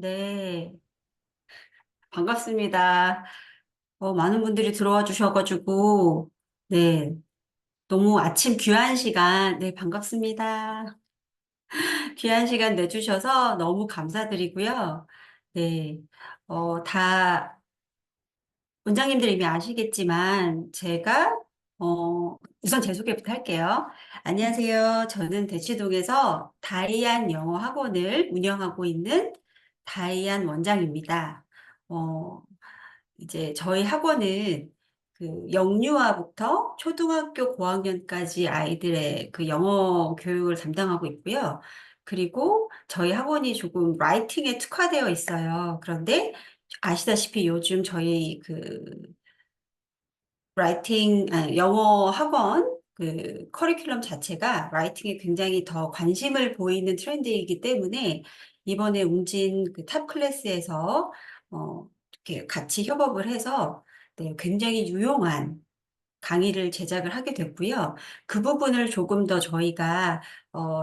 네, 반갑습니다. 많은 분들이 들어와 주셔가지고, 네, 너무 아침 귀한 시간, 네, 반갑습니다. 귀한 시간 내주셔서 너무 감사드리고요. 네, 다 원장님들 이미 아시겠지만, 우선 제 소개부터 할게요. 안녕하세요. 저는 대치동에서 다이안 영어 학원을 운영하고 있는 다이안 원장입니다. 어, 이제 저희 학원은 그 영유아부터 초등학교 고학년까지 아이들의 그 영어 교육을 담당하고 있고요. 그리고 저희 학원이 조금 라이팅에 특화되어 있어요. 그런데 아시다시피 요즘 저희 영어 학원 커리큘럼 자체가 라이팅에 굉장히 더 관심을 보이는 트렌드이기 때문에 이번에 웅진 그 탑 클래스에서 이렇게 같이 협업을 해서 네, 굉장히 유용한 강의를 제작을 하게 됐고요. 그 부분을 조금 더 저희가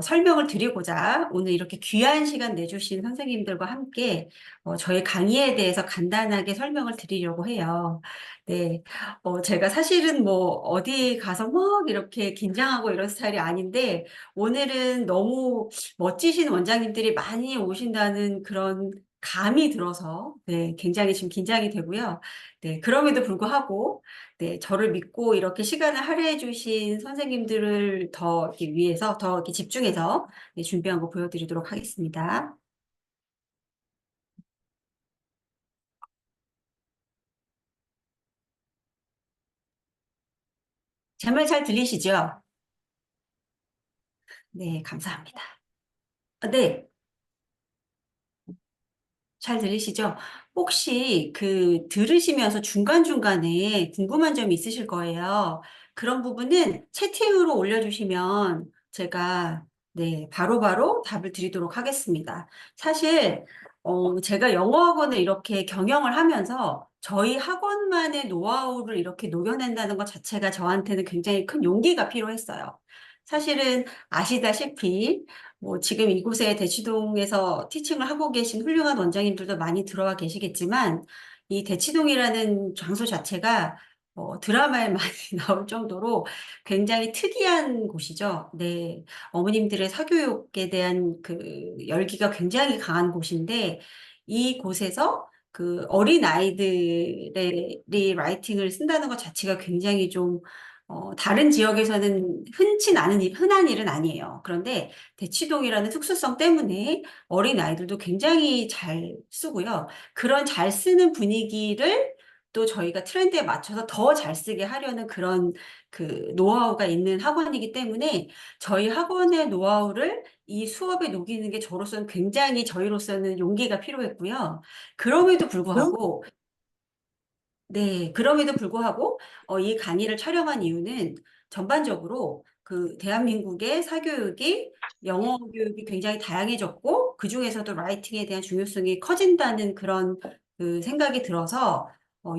설명을 드리고자 오늘 이렇게 귀한 시간 내주신 선생님들과 함께 저희 강의에 대해서 간단하게 설명을 드리려고 해요. 네, 제가 사실은 뭐 어디 가서 막 이렇게 긴장하고 이런 스타일이 아닌데 오늘은 너무 멋지신 원장님들이 많이 오신다는 그런 감이 들어서 네, 굉장히 지금 긴장이 되고요. 네, 그럼에도 불구하고 네, 저를 믿고 이렇게 시간을 할애해 주신 선생님들을 더 이렇게 위해서 더 이렇게 집중해서 네, 준비한 거 보여드리도록 하겠습니다. 제 말 잘 들리시죠? 네, 감사합니다. 네, 잘 들리시죠? 혹시 들으시면서 중간중간에 궁금한 점이 있으실 거예요. 그런 부분은 채팅으로 올려주시면 제가 네, 바로바로 답을 드리도록 하겠습니다. 사실, 제가 영어 학원을 이렇게 경영을 하면서 저희 학원만의 노하우를 이렇게 녹여낸다는 것 자체가 저한테는 굉장히 큰 용기가 필요했어요. 사실은 아시다시피 뭐 지금 이곳에 대치동에서 티칭을 하고 계신 훌륭한 원장님들도 많이 들어와 계시겠지만 이 대치동이라는 장소 자체가 드라마에 많이 나올 정도로 굉장히 특이한 곳이죠. 네, 어머님들의 사교육에 대한 그 열기가 굉장히 강한 곳인데 이 곳에서 그 어린 아이들의 라이팅을 쓴다는 것 자체가 굉장히 좀 다른 지역에서는 흔한 일은 아니에요. 그런데 대치동이라는 특수성 때문에 어린 아이들도 굉장히 잘 쓰고요. 그런 잘 쓰는 분위기를 또 저희가 트렌드에 맞춰서 더 잘 쓰게 하려는 그런 그 노하우가 있는 학원이기 때문에 저희 학원의 노하우를 이 수업에 녹이는 게 저희로서는 용기가 필요했고요. 그럼에도 불구하고 네, 그럼에도 불구하고 이 강의를 촬영한 이유는 전반적으로 그 대한민국의 사교육이 영어 교육이 굉장히 다양해졌고 그중에서도 라이팅에 대한 중요성이 커진다는 그런 그 생각이 들어서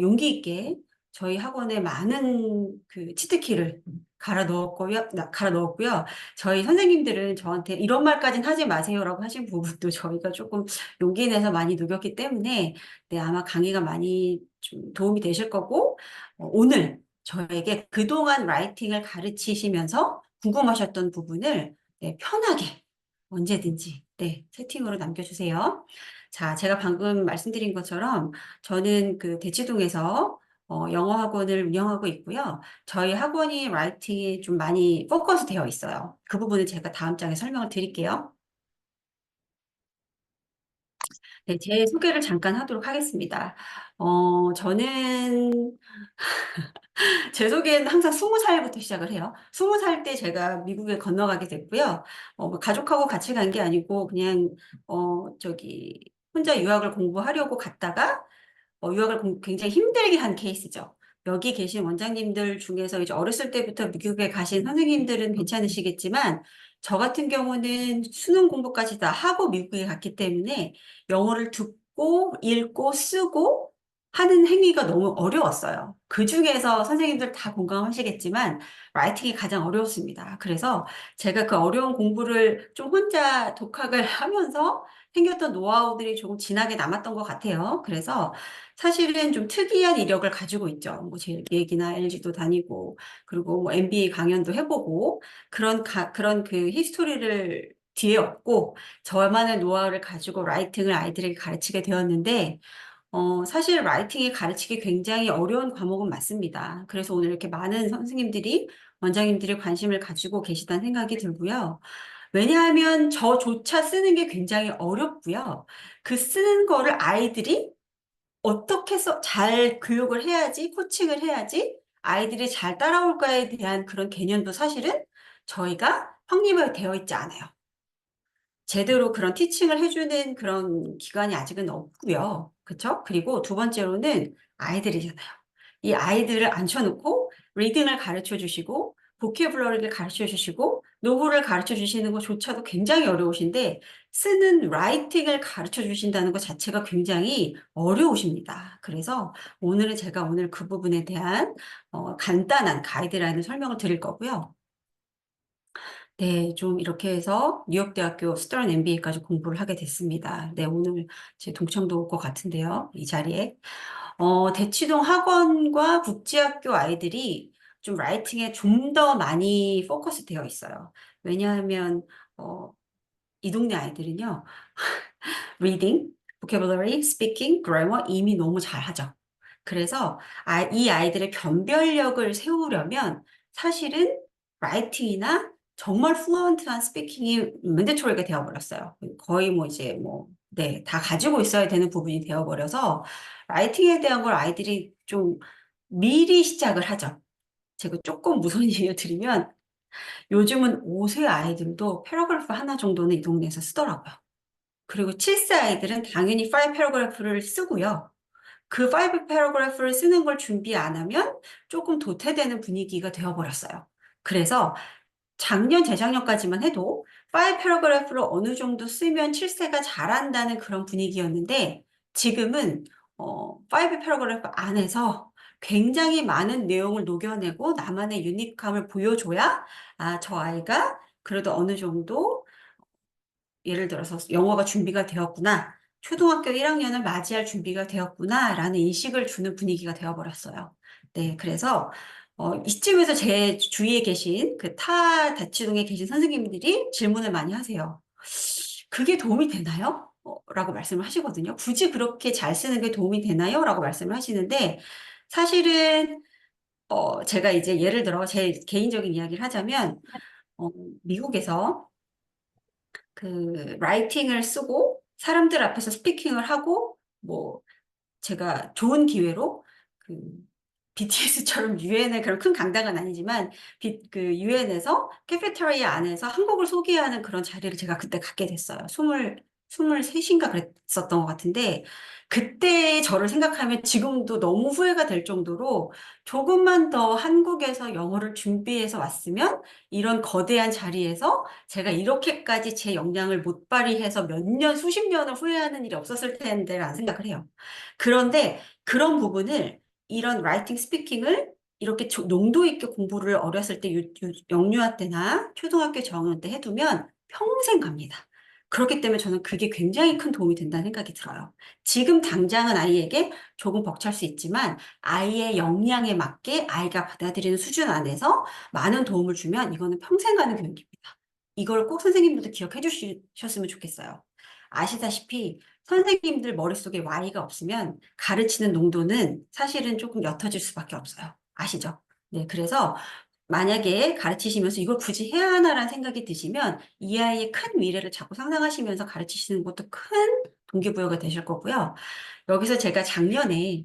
용기 있게 저희 학원에 많은 그 치트키를 갈아 넣었고요. 저희 선생님들은 저한테 이런 말까지는 하지 마세요라고 하신 부분도 저희가 조금 용기 내서 많이 녹였기 때문에 네, 아마 강의가 많이 좀 도움이 되실 거고, 오늘 저에게 그동안 라이팅을 가르치시면서 궁금하셨던 부분을 네, 편하게 언제든지 네, 채팅으로 남겨주세요. 자, 제가 방금 말씀드린 것처럼 저는 그 대치동에서 영어 학원을 운영하고 있고요. 저희 학원이 라이팅이 좀 많이 포커스 되어 있어요. 그 부분은 제가 다음 장에 설명을 드릴게요. 네, 제 소개를 잠깐 하도록 하겠습니다. 저는 제 소개는 항상 20살부터 시작을 해요. 20살 때 제가 미국에 건너가게 됐고요. 뭐 가족하고 같이 간 게 아니고 그냥 혼자 유학을 공부하려고 갔다가 굉장히 힘들게 한 케이스죠. 여기 계신 원장님들 중에서 이제 어렸을 때부터 미국에 가신 선생님들은 괜찮으시겠지만 저 같은 경우는 수능 공부까지 다 하고 미국에 갔기 때문에 영어를 듣고 읽고 쓰고 하는 행위가 너무 어려웠어요. 그 중에서 선생님들 다 공감하시겠지만 라이팅이 가장 어려웠습니다. 그래서 제가 그 어려운 공부를 좀 혼자 독학을 하면서 생겼던 노하우들이 조금 진하게 남았던 것 같아요. 그래서 사실은 좀 특이한 이력을 가지고 있죠. 뭐 제일기획이나 LG도 다니고 그리고 뭐 MBA 강연도 해보고 그런 그 히스토리를 뒤에 얻고 저만의 노하우를 가지고 라이팅을 아이들에게 가르치게 되었는데 사실 라이팅이 가르치기 굉장히 어려운 과목은 맞습니다. 그래서 오늘 이렇게 많은 선생님들이, 원장님들이 관심을 가지고 계시다는 생각이 들고요. 왜냐하면 저조차 쓰는 게 굉장히 어렵고요. 그 쓰는 거를 아이들이 어떻게 잘 교육을 해야지, 코칭을 해야지 아이들이 잘 따라올까에 대한 그런 개념도 사실은 저희가 확립이 되어 있지 않아요. 제대로 그런 티칭을 해주는 그런 기관이 아직은 없고요. 그쵸? 그리고 두 번째로는 아이들이잖아요. 이 아이들을 앉혀놓고 리딩을 가르쳐 주시고 보케블러리를 가르쳐 주시고 노후를 가르쳐 주시는 것조차도 굉장히 어려우신데 쓰는 라이팅을 가르쳐 주신다는 것 자체가 굉장히 어려우십니다. 그래서 오늘은 제가 오늘 그 부분에 대한 간단한 가이드라인을 설명을 드릴 거고요. 네, 좀 이렇게 해서 뉴욕대학교 스터런 MBA까지 공부를 하게 됐습니다. 네, 오늘 제 동창도 올 것 같은데요, 이 자리에. 대치동 학원과 국제학교 아이들이 좀 라이팅에 좀 더 많이 포커스 되어 있어요. 왜냐하면, 이 동네 아이들은요, reading, vocabulary, speaking, grammar 이미 너무 잘하죠. 그래서 이 아이들의 변별력을 세우려면 사실은 라이팅이나 정말 플루언트한 스피킹이 맨데토리가 되어버렸어요. 거의 뭐 이제 뭐, 네, 다 가지고 있어야 되는 부분이 되어버려서 라이팅에 대한 걸 아이들이 좀 미리 시작을 하죠. 제가 조금 무서운 얘기를 드리면 요즘은 5세 아이들도 패러그래프 하나 정도는 이 동네에서 쓰더라고요. 그리고 7세 아이들은 당연히 5 패러그래프를 쓰고요. 그 5 패러그래프를 쓰는 걸 준비 안 하면 조금 도태되는 분위기가 되어버렸어요. 그래서 작년, 재작년까지만 해도 5 패러그래프를 어느 정도 쓰면 7세가 잘한다는 그런 분위기였는데 지금은 5 패러그래프 안에서 굉장히 많은 내용을 녹여내고 나만의 유니크함을 보여줘야 저 아이가 그래도 어느 정도 예를 들어서 영어가 준비가 되었구나. 초등학교 1학년을 맞이할 준비가 되었구나라는 인식을 주는 분위기가 되어버렸어요. 네, 그래서 이쯤에서 제 주위에 계신 그 타 다치동에 계신 선생님들이 질문을 많이 하세요. 그게 도움이 되나요? 라고 말씀을 하시거든요. 굳이 그렇게 잘 쓰는 게 도움이 되나요? 라고 말씀을 하시는데 사실은 제가 이제 예를 들어 제 개인적인 이야기를 하자면 어, 미국에서 그 라이팅을 쓰고 사람들 앞에서 스피킹을 하고 뭐 제가 좋은 기회로 그 BTS처럼 유엔의 그런 큰 강당은 아니지만 그 유엔에서 캐페테리아 안에서 한국을 소개하는 그런 자리를 제가 그때 갖게 됐어요. 23인가 그랬었던 것 같은데 그때 저를 생각하면 지금도 너무 후회가 될 정도로 조금만 더 한국에서 영어를 준비해서 왔으면 이런 거대한 자리에서 제가 이렇게까지 제 역량을 못 발휘해서 몇 년, 수십 년을 후회하는 일이 없었을 텐데라는 생각을 해요. 그런데 그런 부분을 이런 라이팅 스피킹을 이렇게 농도 있게 공부를 어렸을 때 영유아 때나 초등학교 저학년 때 해두면 평생 갑니다. 그렇기 때문에 저는 그게 굉장히 큰 도움이 된다는 생각이 들어요. 지금 당장은 아이에게 조금 벅찰 수 있지만 아이의 역량에 맞게 아이가 받아들이는 수준 안에서 많은 도움을 주면 이거는 평생 가는 교육입니다. 이걸 꼭 선생님들도 기억해 주셨으면 좋겠어요. 아시다시피 선생님들 머릿속에 Y가 없으면 가르치는 농도는 사실은 조금 옅어질 수밖에 없어요. 아시죠? 네, 그래서 만약에 가르치시면서 이걸 굳이 해야 하나라는 생각이 드시면 이 아이의 큰 미래를 자꾸 상상하시면서 가르치시는 것도 큰 동기부여가 되실 거고요. 여기서 제가 작년에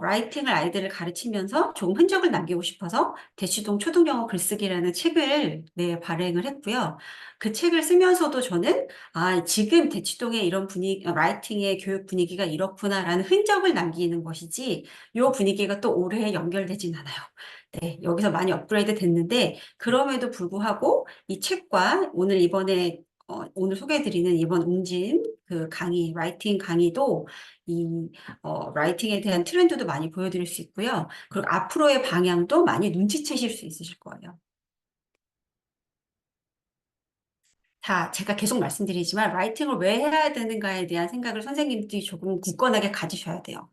라이팅을 아이들을 가르치면서 조금 흔적을 남기고 싶어서 대치동 초등영어 글쓰기라는 책을 네, 발행을 했고요. 그 책을 쓰면서도 저는 지금 대치동의 이런 분위기, 라이팅의 교육 분위기가 이렇구나라는 흔적을 남기는 것이지 이 분위기가 또 올해 연결되진 않아요. 네, 여기서 많이 업그레이드 됐는데 그럼에도 불구하고 이 책과 오늘 소개해드리는 이번 웅진 그 강의, 라이팅 강의도 이 라이팅에 대한 트렌드도 많이 보여드릴 수 있고요. 그리고 앞으로의 방향도 많이 눈치채실 수 있으실 거예요. 자, 제가 계속 말씀드리지만 라이팅을 왜 해야 되는가에 대한 생각을 선생님들이 조금 굳건하게 가지셔야 돼요.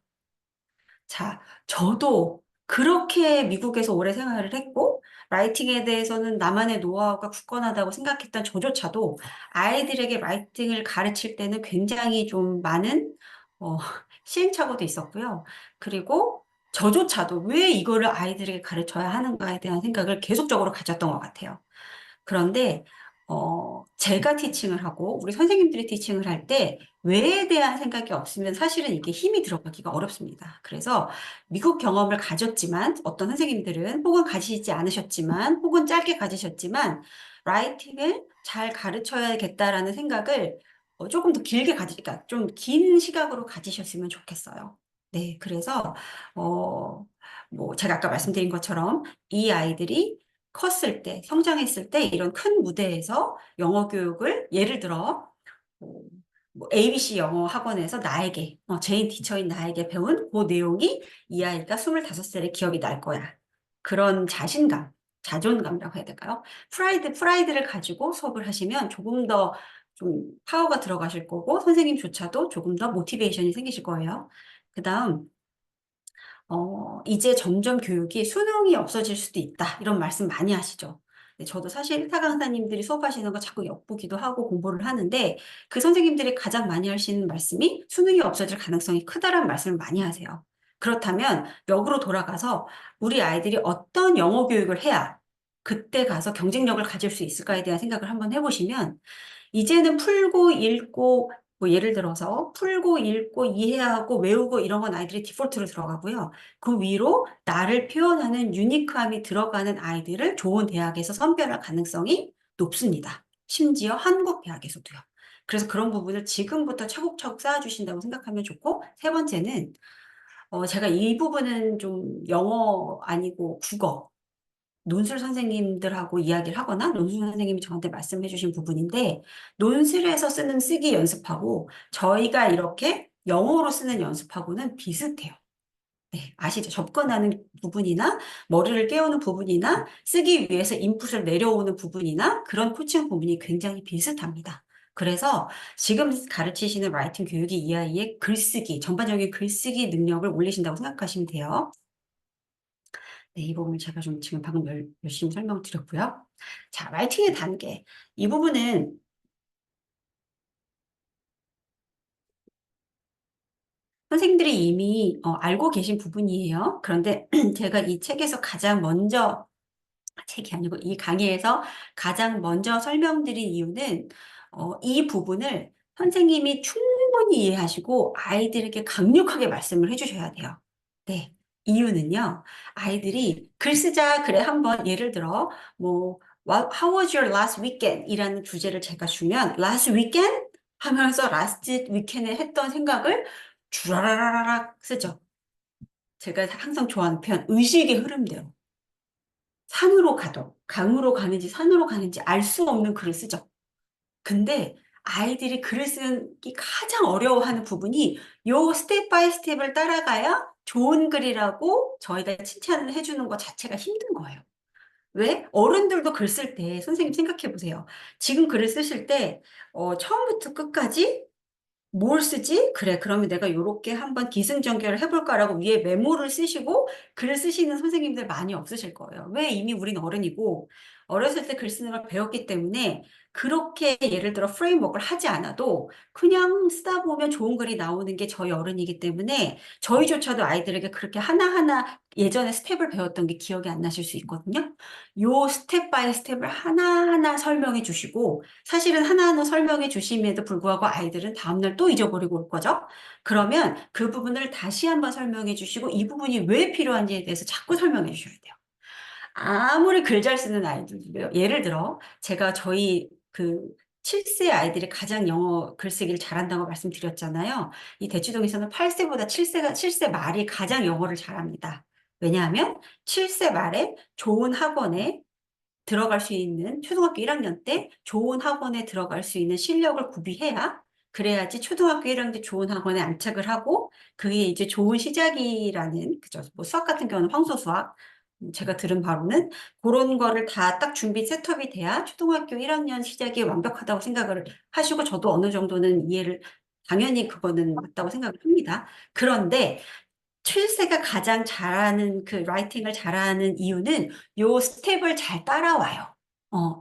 자, 저도 그렇게 미국에서 오래 생활을 했고, 라이팅에 대해서는 나만의 노하우가 굳건하다고 생각했던 저조차도 아이들에게 라이팅을 가르칠 때는 굉장히 좀 많은, 어, 시행착오도 있었고요. 그리고 저조차도 왜 이거를 아이들에게 가르쳐야 하는가에 대한 생각을 계속적으로 가졌던 것 같아요. 그런데 제가 티칭을 하고 우리 선생님들이 티칭을 할 때 왜에 대한 생각이 없으면 사실은 이게 힘이 들어가기가 어렵습니다. 그래서 미국 경험을 가졌지만 어떤 선생님들은 혹은 가지지 않으셨지만 혹은 짧게 가지셨지만 라이팅을 잘 가르쳐야겠다라는 생각을 조금 더 길게 그러니까 좀 긴 시각으로 가지셨으면 좋겠어요. 네, 그래서 어, 뭐 제가 아까 말씀드린 것처럼 이 아이들이 컸을 때, 성장했을 때 이런 큰 무대에서 영어 교육을 예를 들어 뭐, ABC 영어 학원에서 나에게, 제인 티처인 나에게 배운 그 내용이 이 아이가 25살에 기억이 날 거야. 그런 자신감, 자존감이라고 해야 될까요? 프라이드를 가지고 수업을 하시면 조금 더 좀 파워가 들어가실 거고 선생님조차도 조금 더 모티베이션이 생기실 거예요. 그다음 이제 점점 교육이 수능이 없어질 수도 있다. 이런 말씀 많이 하시죠. 네, 저도 사실 일타 강사님들이 수업하시는 거 자꾸 엿보기도 하고 공부를 하는데 그 선생님들이 가장 많이 하시는 말씀이 수능이 없어질 가능성이 크다라는 말씀을 많이 하세요. 그렇다면 역으로 돌아가서 우리 아이들이 어떤 영어 교육을 해야 그때 가서 경쟁력을 가질 수 있을까에 대한 생각을 한번 해보시면 이제는 풀고 읽고 뭐 예를 들어서 풀고 읽고 이해하고 외우고 이런 건 아이들이 디폴트로 들어가고요. 그 위로 나를 표현하는 유니크함이 들어가는 아이들을 좋은 대학에서 선별할 가능성이 높습니다. 심지어 한국 대학에서도요. 그래서 그런 부분을 지금부터 차곡차곡 쌓아주신다고 생각하면 좋고, 세 번째는, 제가 이 부분은 좀 영어 아니고 국어, 논술 선생님들하고 이야기를 하거나 논술 선생님이 저한테 말씀해 주신 부분인데 논술에서 쓰는 쓰기 연습하고 저희가 이렇게 영어로 쓰는 연습하고는 비슷해요. 네, 아시죠? 접근하는 부분이나 머리를 깨우는 부분이나 쓰기 위해서 인풋을 내려오는 부분이나 그런 코칭 부분이 굉장히 비슷합니다. 그래서 지금 가르치시는 라이팅 교육이 이 아이의 글쓰기, 전반적인 글쓰기 능력을 올리신다고 생각하시면 돼요. 네, 이 부분을 제가 좀 지금 방금 열심히 설명드렸고요. 자, 라이팅의 단계. 이 부분은 선생님들이 이미 알고 계신 부분이에요. 그런데 제가 이 책에서 가장 먼저, 책이 아니고 이 강의에서 가장 먼저 설명드린 이유는 이 부분을 선생님이 충분히 이해하시고 아이들에게 강력하게 말씀을 해주셔야 돼요. 네. 이유는요, 아이들이 글 쓰자, 그래, 한번 예를 들어, 뭐, How was your last weekend? 이라는 주제를 제가 주면, last weekend? 하면서 last weekend에 했던 생각을 쭈라라라락 쓰죠. 제가 항상 좋아하는 표현, 의식의 흐름대로. 산으로 가도, 강으로 가는지 산으로 가는지 알 수 없는 글을 쓰죠. 근데 아이들이 글을 쓰기 가장 어려워하는 부분이 요 스텝 바이 스텝을 따라가야 좋은 글이라고 저희가 칭찬을 해주는 것 자체가 힘든 거예요. 왜? 어른들도 글 쓸 때, 선생님 생각해 보세요. 지금 글을 쓰실 때, 처음부터 끝까지 뭘 쓰지? 그래, 그러면 내가 요렇게 한번 기승전결을 해볼까라고 위에 메모를 쓰시고 글 쓰시는 선생님들 많이 없으실 거예요. 왜? 이미 우린 어른이고 어렸을 때 글 쓰는 걸 배웠기 때문에 그렇게 예를 들어 프레임워크를 하지 않아도 그냥 쓰다 보면 좋은 글이 나오는 게 저희 어른이기 때문에 저희조차도 아이들에게 그렇게 하나하나 예전에 스텝을 배웠던 게 기억이 안 나실 수 있거든요. 요 스텝 바이 스텝을 하나하나 설명해 주시고 사실은 하나하나 설명해 주심에도 불구하고 아이들은 다음날 또 잊어버리고 올 거죠. 그러면 그 부분을 다시 한번 설명해 주시고 이 부분이 왜 필요한지에 대해서 자꾸 설명해 주셔야 돼요. 아무리 글 잘 쓰는 아이들도요. 예를 들어 제가 저희 그 7세 아이들이 가장 영어 글쓰기를 잘한다고 말씀드렸잖아요. 이 대치동에서는 8세보다 7세 말이 가장 영어를 잘합니다. 왜냐하면 7세 말에 좋은 학원에 들어갈 수 있는 초등학교 1학년 때 좋은 학원에 들어갈 수 있는 실력을 구비해야 그래야지 초등학교 1학년 때 좋은 학원에 안착을 하고 그게 이제 좋은 시작이라는 그죠. 뭐 수학 같은 경우는 황소 수학 제가 들은 바로는 그런 거를 다 딱 준비 셋업이 돼야 초등학교 1학년 시작이 완벽하다고 생각을 하시고 저도 어느 정도는 이해를 당연히 그거는 맞다고 생각을 합니다. 그런데 7세가 가장 잘하는 그 라이팅을 잘하는 이유는 요 스텝을 잘 따라와요.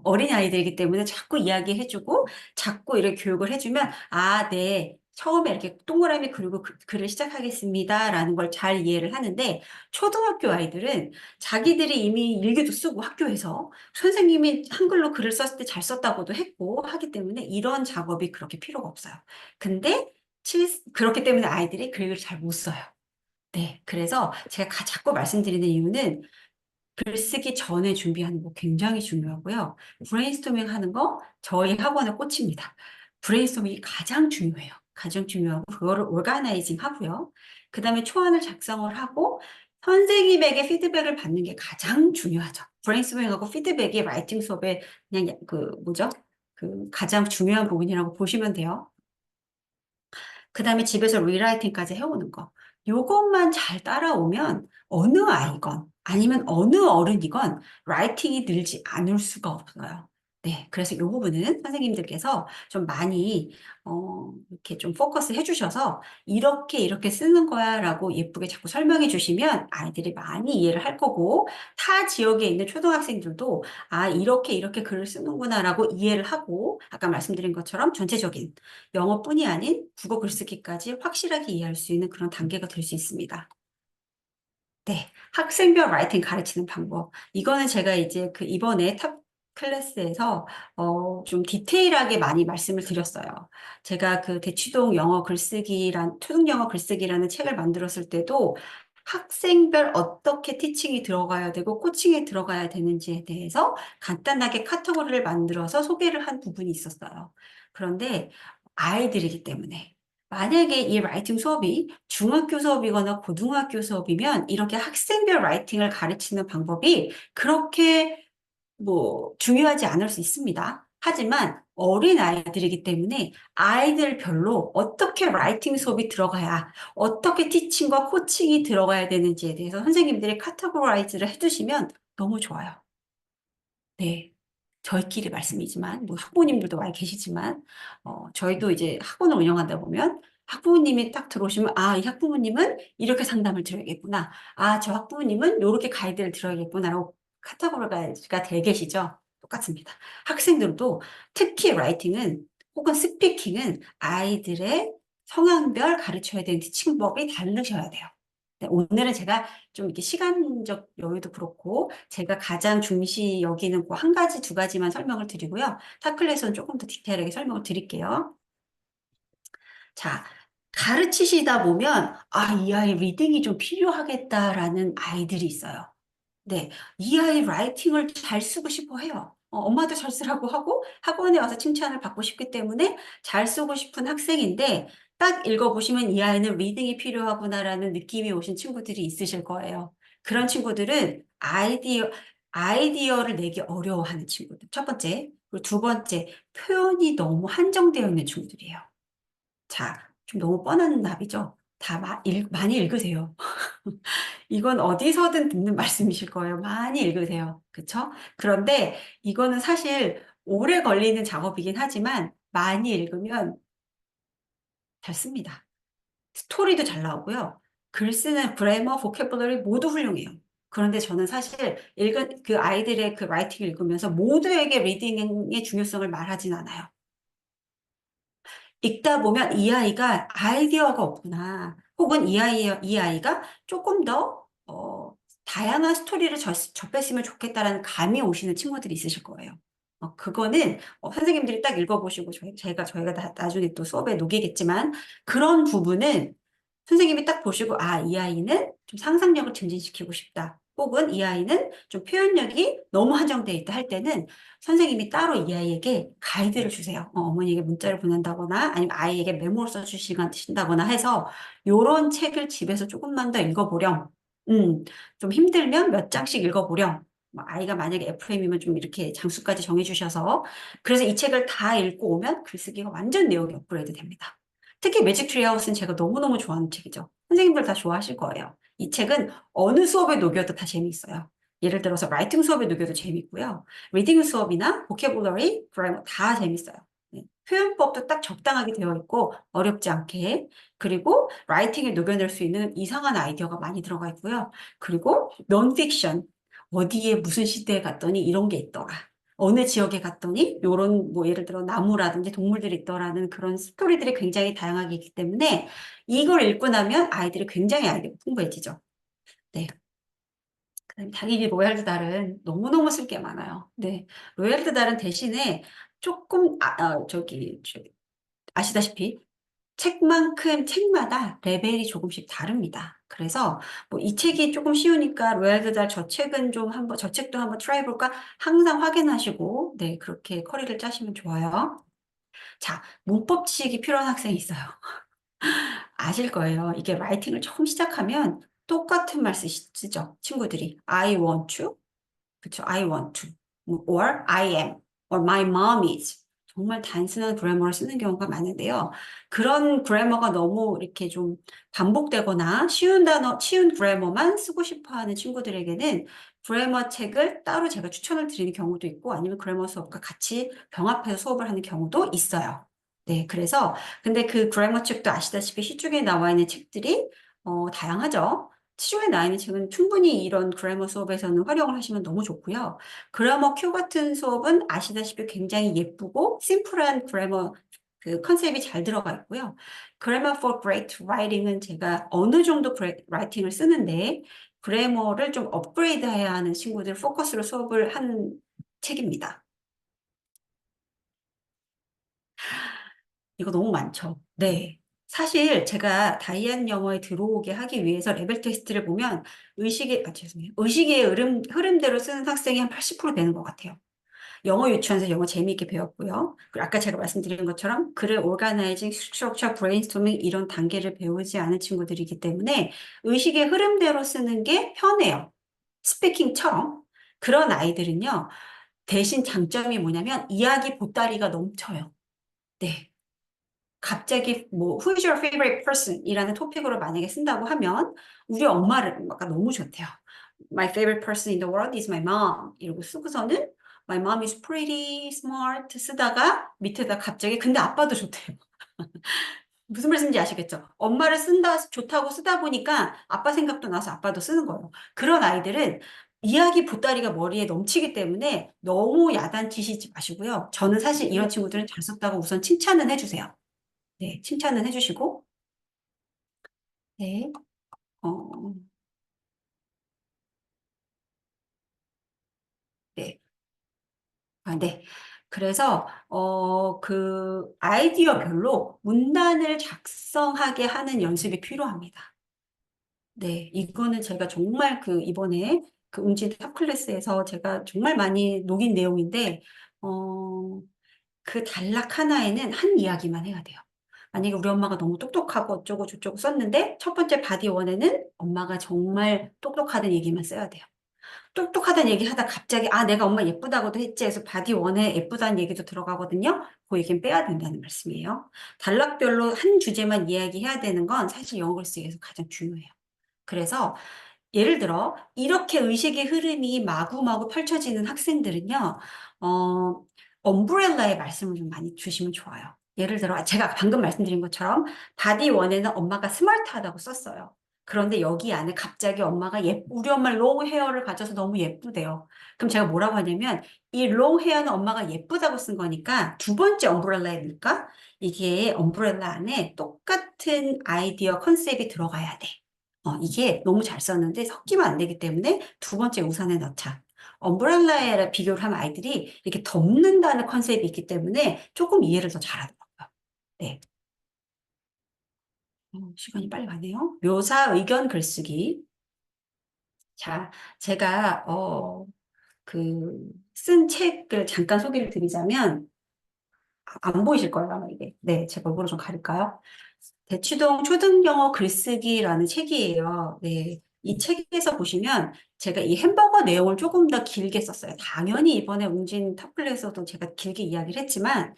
어린 아이들이기 때문에 자꾸 이야기해주고 자꾸 이렇게 교육을 해주면 아, 네. 처음에 이렇게 동그라미 그리고 글을 시작하겠습니다라는 걸 잘 이해를 하는데 초등학교 아이들은 자기들이 이미 일기도 쓰고 학교에서 선생님이 한글로 글을 썼을 때 잘 썼다고도 했고 하기 때문에 이런 작업이 그렇게 필요가 없어요. 근데 그렇기 때문에 아이들이 글을 잘 못 써요. 네, 그래서 제가 자꾸 말씀드리는 이유는 글쓰기 전에 준비하는 거 굉장히 중요하고요. 브레인스토밍 하는 거 저희 학원의 꽃입니다. 브레인스토밍이 가장 중요해요. 가장 중요하고 그거를 오가나이징 하고요. 그 다음에 초안을 작성을 하고 선생님에게 피드백을 받는 게 가장 중요하죠. 브레인스토밍하고 피드백이 라이팅 수업의 그냥 그 뭐죠? 그 가장 중요한 부분이라고 보시면 돼요. 그 다음에 집에서 리라이팅까지 해오는 거. 요것만 잘 따라오면 어느 아이건 아니면 어느 어른이건 라이팅이 늘지 않을 수가 없어요. 네, 그래서 이 부분은 선생님들께서 좀 많이 이렇게 좀 포커스 해주셔서 이렇게 이렇게 쓰는 거야라고 예쁘게 자꾸 설명해 주시면 아이들이 많이 이해를 할 거고 타 지역에 있는 초등학생들도 아 이렇게 이렇게 글을 쓰는구나라고 이해를 하고 아까 말씀드린 것처럼 전체적인 영어뿐이 아닌 국어 글쓰기까지 확실하게 이해할 수 있는 그런 단계가 될 수 있습니다. 네, 학생별 라이팅 가르치는 방법. 이거는 제가 이제 그 이번에 탑 클래스에서 좀 디테일하게 많이 말씀을 드렸어요. 제가 그 대치동 영어 글쓰기란, 초등 영어 글쓰기라는 책을 만들었을 때도 학생별 어떻게 티칭이 들어가야 되고 코칭이 들어가야 되는지에 대해서 간단하게 카테고리를 만들어서 소개를 한 부분이 있었어요. 그런데 아이들이기 때문에 만약에 이 라이팅 수업이 중학교 수업이거나 고등학교 수업이면 이렇게 학생별 라이팅을 가르치는 방법이 그렇게 뭐 중요하지 않을 수 있습니다. 하지만 어린 아이들이기 때문에 아이들별로 어떻게 라이팅 수업이 들어가야 어떻게 티칭과 코칭이 들어가야 되는지에 대해서 선생님들이 카테고라이즈를 해주시면 너무 좋아요. 네. 저희끼리 말씀이지만, 뭐 학부모님들도 많이 계시지만, 저희도 이제 학원을 운영하다 보면 학부모님이 딱 들어오시면, 아, 이 학부모님은 이렇게 상담을 드려야겠구나. 아, 저 학부모님은 이렇게 가이드를 들어야겠구나라고 카테고리가 되어 계시죠? 똑같습니다. 학생들도 특히 라이팅은 혹은 스피킹은 아이들의 성향별 가르쳐야 되는 티칭법이 다르셔야 돼요. 네, 오늘은 제가 좀 이렇게 시간적 여유도 그렇고 제가 가장 중시 여기는 그 한 가지, 두 가지만 설명을 드리고요. 타클에서는 조금 더 디테일하게 설명을 드릴게요. 자, 가르치시다 보면 아, 이 아이 리딩이 좀 필요하겠다라는 아이들이 있어요. 네, 이 아이 라이팅을 잘 쓰고 싶어 해요. 엄마도 잘 쓰라고 하고 학원에 와서 칭찬을 받고 싶기 때문에 잘 쓰고 싶은 학생인데 딱 읽어보시면 이 아이는 리딩이 필요하구나라는 느낌이 오신 친구들이 있으실 거예요. 그런 친구들은 아이디어를 내기 어려워하는 친구들. 첫 번째. 그리고 두 번째, 표현이 너무 한정되어 있는 친구들이에요. 자, 좀 너무 뻔한 답이죠? 다 많이 읽으세요. 이건 어디서든 듣는 말씀이실 거예요. 많이 읽으세요. 그쵸? 그런데 이거는 사실 오래 걸리는 작업이긴 하지만 많이 읽으면 잘 씁니다. 스토리도 잘 나오고요. 글 쓰는 그래머, 보캐블러리 모두 훌륭해요. 그런데 저는 사실 읽은 그 아이들의 그 라이팅을 읽으면서 모두에게 리딩의 중요성을 말하진 않아요. 읽다 보면 이 아이가 아이디어가 없구나. 혹은 이 아이가 조금 더, 다양한 스토리를 접했으면 좋겠다라는 감이 오시는 친구들이 있으실 거예요. 그거는 선생님들이 딱 읽어보시고 저희가 나중에 또 수업에 녹이겠지만 그런 부분은 선생님이 딱 보시고 아, 이 아이는 좀 상상력을 증진시키고 싶다. 혹은 이 아이는 좀 표현력이 너무 한정돼 있다 할 때는 선생님이 따로 이 아이에게 가이드를 주세요. 어머니에게 문자를 보낸다거나 아니면 아이에게 메모를 써주신다거나 해서 요런 책을 집에서 조금만 더 읽어보렴. 좀 힘들면 몇 장씩 읽어보렴. 뭐 아이가 만약에 FM이면 좀 이렇게 장수까지 정해주셔서 그래서 이 책을 다 읽고 오면 글쓰기가 완전 내용이 업그레이드 됩니다. 특히 매직 트리 하우스는 제가 너무너무 좋아하는 책이죠. 선생님들 다 좋아하실 거예요. 이 책은 어느 수업에 녹여도 다 재미있어요. 예를 들어서 라이팅 수업에 녹여도 재미있고요. 리딩 수업이나 보캐블러리, 그래머 다 재밌어요. 네. 표현법도 딱 적당하게 되어 있고 어렵지 않게 그리고 라이팅에 녹여낼 수 있는 이상한 아이디어가 많이 들어가 있고요. 그리고 논픽션 어디에 무슨 시대에 갔더니 이런 게 있더라. 어느 지역에 갔더니 요런 뭐 예를 들어 나무라든지 동물들이 있더라는 그런 스토리들이 굉장히 다양하게 있기 때문에 이걸 읽고 나면 아이들이 굉장히 아이디어가 풍부해지죠. 네. 그다음에 당연히 로얄드 달은 너무너무 쓸 게 많아요. 네. 로얄드 달은 대신에 조금 아시다시피 책만큼 책마다 레벨이 조금씩 다릅니다. 그래서 뭐 이 책이 조금 쉬우니까 로얄드 달 저 책은 좀 한번 저 책도 한번 트라이 볼까 항상 확인하시고 네 그렇게 커리를 짜시면 좋아요. 자, 문법 지식이 필요한 학생이 있어요. 아실 거예요. 이게 라이팅을 처음 시작하면 똑같은 말 쓰죠, 친구들이. I want to, 그쵸? I want to, or I am, or my mom is. 정말 단순한 그래머를 쓰는 경우가 많은데요. 그런 그래머가 너무 이렇게 좀 반복되거나 쉬운 단어, 쉬운 그래머만 쓰고 싶어 하는 친구들에게는 그래머 책을 따로 제가 추천을 드리는 경우도 있고 아니면 그래머 수업과 같이 병합해서 수업을 하는 경우도 있어요. 네, 그래서 근데 그 그래머 책도 아시다시피 시중에 나와 있는 책들이 다양하죠. 시중에 나와 있는 책은 충분히 이런 그래머 수업에서는 활용을 하시면 너무 좋고요. 그래머 큐 같은 수업은 아시다시피 굉장히 예쁘고 심플한 그래머 그 컨셉이 잘 들어가 있고요. Grammar for Great Writing은 제가 어느 정도 라이팅을 쓰는데 그래머를 좀 업그레이드 해야 하는 친구들 포커스로 수업을 하는 책입니다. 이거 너무 많죠. 네. 사실 제가 다이안 영어에 들어오게 하기 위해서 레벨 테스트를 보면 죄송해요. 의식의 흐름대로 쓰는 학생이 한 80% 되는 것 같아요. 영어 유치원에서 영어 재미있게 배웠고요. 그리고 아까 제가 말씀드린 것처럼 글을 오가나이징, 스트럭처, 브레인스토밍 이런 단계를 배우지 않은 친구들이기 때문에 의식의 흐름대로 쓰는 게 편해요. 스피킹처럼. 그런 아이들은요. 대신 장점이 뭐냐면 이야기 보따리가 넘쳐요. 네. 갑자기 뭐 Who's your favorite person? 이라는 토픽으로 만약에 쓴다고 하면 우리 엄마가 너무 좋대요. My favorite person in the world is my mom. 이러고 쓰고서는 My mom is pretty smart 쓰다가 밑에다 갑자기 근데 아빠도 좋대요. 무슨 말씀인지 아시겠죠? 엄마를 좋다고 쓰다 보니까 아빠 생각도 나서 아빠도 쓰는 거예요. 그런 아이들은 이야기 보따리가 머리에 넘치기 때문에 너무 야단치시지 마시고요. 저는 사실 이런 친구들은 잘 썼다고 우선 칭찬은 해주세요. 네, 칭찬은 해주시고, 네, 어, 네, 네. 그래서, 그 아이디어별로 문단을 작성하게 하는 연습이 필요합니다. 네, 이거는 제가 정말 이번에 그 웅진 탑 클래스에서 제가 정말 많이 녹인 내용인데, 어, 그 단락 하나에는 한 이야기만 해야 돼요. 만약에 우리 엄마가 너무 똑똑하고 어쩌고 저쩌고 썼는데, 첫 번째 바디 원에는 엄마가 정말 똑똑하다는 얘기만 써야 돼요. 똑똑하다는 얘기 하다 갑자기, 아, 내가 엄마 예쁘다고도 했지 해서 바디 원에 예쁘다는 얘기도 들어가거든요. 그 얘기는 빼야 된다는 말씀이에요. 단락별로 한 주제만 이야기해야 되는 건 사실 영어 글쓰기에서 가장 중요해요. 그래서 예를 들어 이렇게 의식의 흐름이 마구마구 펼쳐지는 학생들은요, 어, 엄브렐라의 말씀을 좀 많이 주시면 좋아요. 예를 들어 제가 방금 말씀드린 것처럼 바디 원에는 엄마가 스마트하다고 썼어요. 그런데 여기 안에 갑자기 엄마가 우리 엄마 롱 헤어를 가져서 너무 예쁘대요. 그럼 제가 뭐라고 하냐면 이 롱 헤어는 엄마가 예쁘다고 쓴 거니까 두 번째 엄브렐라에 넣을까? 이게 엄브렐라 안에 똑같은 아이디어 컨셉이 들어가야 돼. 이게 너무 잘 썼는데 섞이면 안 되기 때문에 두 번째 우산에 넣자. 엄브렐라에 비교를 하면 아이들이 이렇게 덮는다는 컨셉이 있기 때문에 조금 이해를 더 잘하더라고요. 네. 시간이 빨리 가네요. 묘사 의견 글쓰기. 자, 제가, 쓴 책을 잠깐 소개를 드리자면, 안 보이실 거예요, 아마 이게. 네, 제가 얼굴을 좀 가릴까요? 대치동 초등영어 글쓰기라는 책이에요. 네. 이 책에서 보시면 제가 이 햄버거 내용을 조금 더 길게 썼어요. 당연히 이번에 웅진 탑플에서도 제가 길게 이야기를 했지만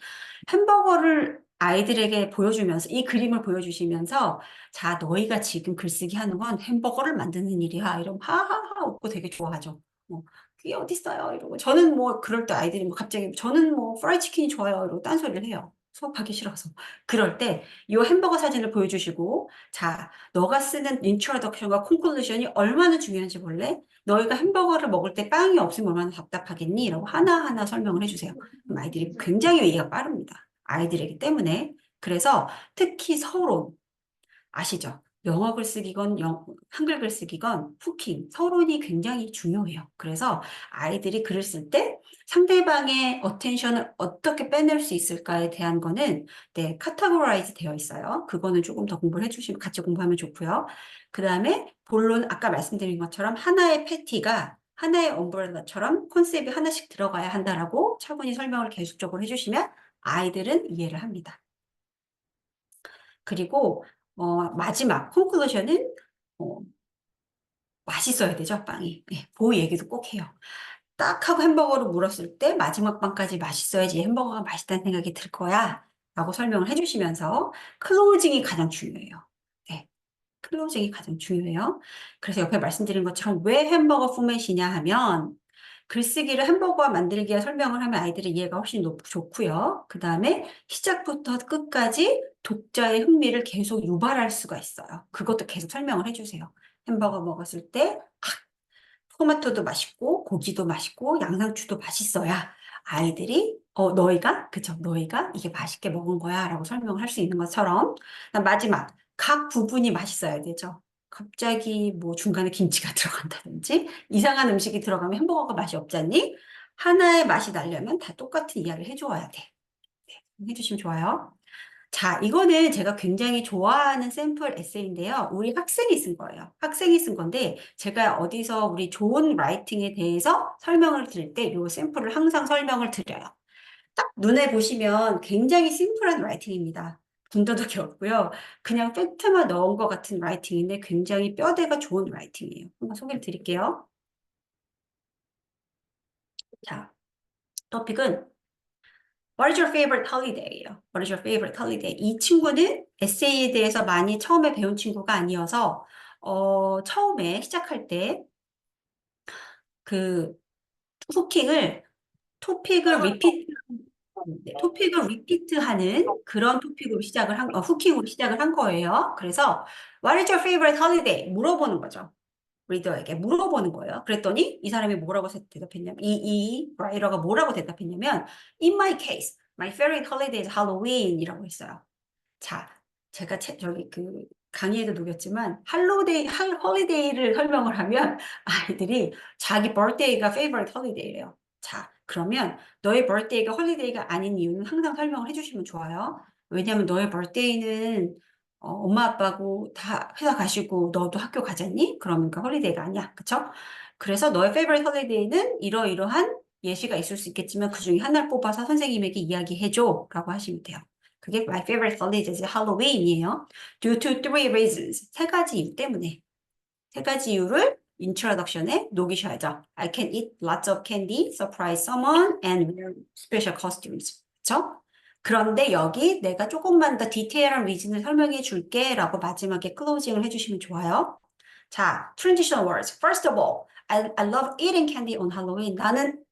햄버거를 아이들에게 보여주면서 이 그림을 보여주시면서 자, 너희가 지금 글쓰기 하는 건 햄버거를 만드는 일이야. 이러면 하하하 웃고 되게 좋아하죠. 뭐, 그게 어딨어요? 이러고 저는 뭐 그럴 때 아이들이 뭐 갑자기 저는 뭐 프라이 치킨이 좋아요. 이러고 딴소리를 해요. 수업하기 싫어서. 그럴 때 이 햄버거 사진을 보여주시고 자, 너가 쓰는 인트로덕션과 콘클루션이 얼마나 중요한지 몰래? 너희가 햄버거를 먹을 때 빵이 없으면 얼마나 답답하겠니? 이라고 하나하나 설명을 해주세요. 그럼 아이들이 굉장히 이해가 빠릅니다. 아이들이기 때문에. 그래서 특히 서론, 아시죠? 영어 글쓰기건 한글 글쓰기건 후킹, 서론이 굉장히 중요해요. 그래서 아이들이 글을 쓸 때 상대방의 어텐션을 어떻게 빼낼 수 있을까에 대한 거는 네, 카테고라이즈 되어 있어요. 그거는 조금 더 공부를 해주시면 같이 공부하면 좋고요. 그 다음에 본론 아까 말씀드린 것처럼 하나의 패티가 하나의 엄브렐라처럼 컨셉이 하나씩 들어가야 한다라고 차분히 설명을 계속적으로 해주시면 아이들은 이해를 합니다. 그리고 마지막 콘클루션은 어, 맛있어야 되죠, 빵이. 네, 그 얘기도 꼭 해요. 딱 하고 햄버거를 물었을 때 마지막 빵까지 맛있어야지 햄버거가 맛있다는 생각이 들 거야. 라고 설명을 해주시면서 클로징이 가장 중요해요. 네, 클로징이 가장 중요해요. 그래서 옆에 말씀드린 것처럼 왜 햄버거 포맷이냐 하면 글쓰기를 햄버거와 만들기에 설명을 하면 아이들의 이해가 훨씬 좋고요. 그 다음에 시작부터 끝까지 독자의 흥미를 계속 유발할 수가 있어요. 그것도 계속 설명을 해주세요. 햄버거 먹었을 때 토마토도 맛있고 고기도 맛있고 양상추도 맛있어야 아이들이 너희가 그쵸 너희가 이게 맛있게 먹은 거야 라고 설명을 할 수 있는 것처럼 마지막 각 부분이 맛있어야 되죠. 갑자기 뭐 중간에 김치가 들어간다든지 이상한 음식이 들어가면 햄버거가 맛이 없잖니? 하나의 맛이 나려면 다 똑같은 이야기를 해줘야 돼. 네, 해주시면 좋아요. 자, 이거는 제가 굉장히 좋아하는 샘플 에세이인데요. 우리 학생이 쓴 거예요. 학생이 쓴 건데, 제가 어디서 우리 좋은 라이팅에 대해서 설명을 드릴 때 이 샘플을 항상 설명을 드려요. 딱 눈에 보시면 굉장히 심플한 라이팅입니다. 군더더기 없고요. 그냥 팩트만 넣은 것 같은 라이팅인데 굉장히 뼈대가 좋은 라이팅이에요. 한번 소개를 드릴게요. 자, 토픽은 What is your favorite holiday?예요. What is your favorite holiday? 이 친구는 에세이에 대해서 많이 처음에 배운 친구가 아니어서 처음에 시작할 때 그 후킹을 토픽을 리피트 네, 토픽을 리피트하는 그런 토픽으로 후킹으로 시작을 한 거예요. 그래서 What is your favorite holiday? 물어보는 거죠. 리더에게 물어보는 거예요. 그랬더니 이 사람이 뭐라고 대답했냐면 이 라이터가 뭐라고 대답했냐면 In my case, my favorite holiday is Halloween이라고 했어요. 자, 제가 저기 그 강의에도 녹였지만 홀리데이를 설명을 하면 아이들이 자기 birthday가 favorite holiday래요. 자, 그러면 너의 birthday가 홀리데이가 아닌 이유는 항상 설명을 해주시면 좋아요. 왜냐하면 너의 birthday는 엄마 아빠고 다 회사 가시고 너도 학교 가잖니? 그러니까 홀리데이가 아니야. 그쵸? 그래서 너의 favorite holiday는 이러이러한 예시가 있을 수 있겠지만 그 중에 하나를 뽑아서 선생님에게 이야기해줘 라고 하시면 돼요. 그게 my favorite holiday is Halloween이에요. Due to three reasons. 세 가지 이유 때문에. 세 가지 이유를 introduction에 녹이셔야죠. I can eat lots of candy, surprise someone, and wear special costumes. 그쵸? 그런데 여기 내가 조금만 더 디테일한 리즌을 설명해 줄게 라고 마지막에 클로징을 해주시면 좋아요. 자, transitional words. First of all, I love eating candy on Halloween. 나는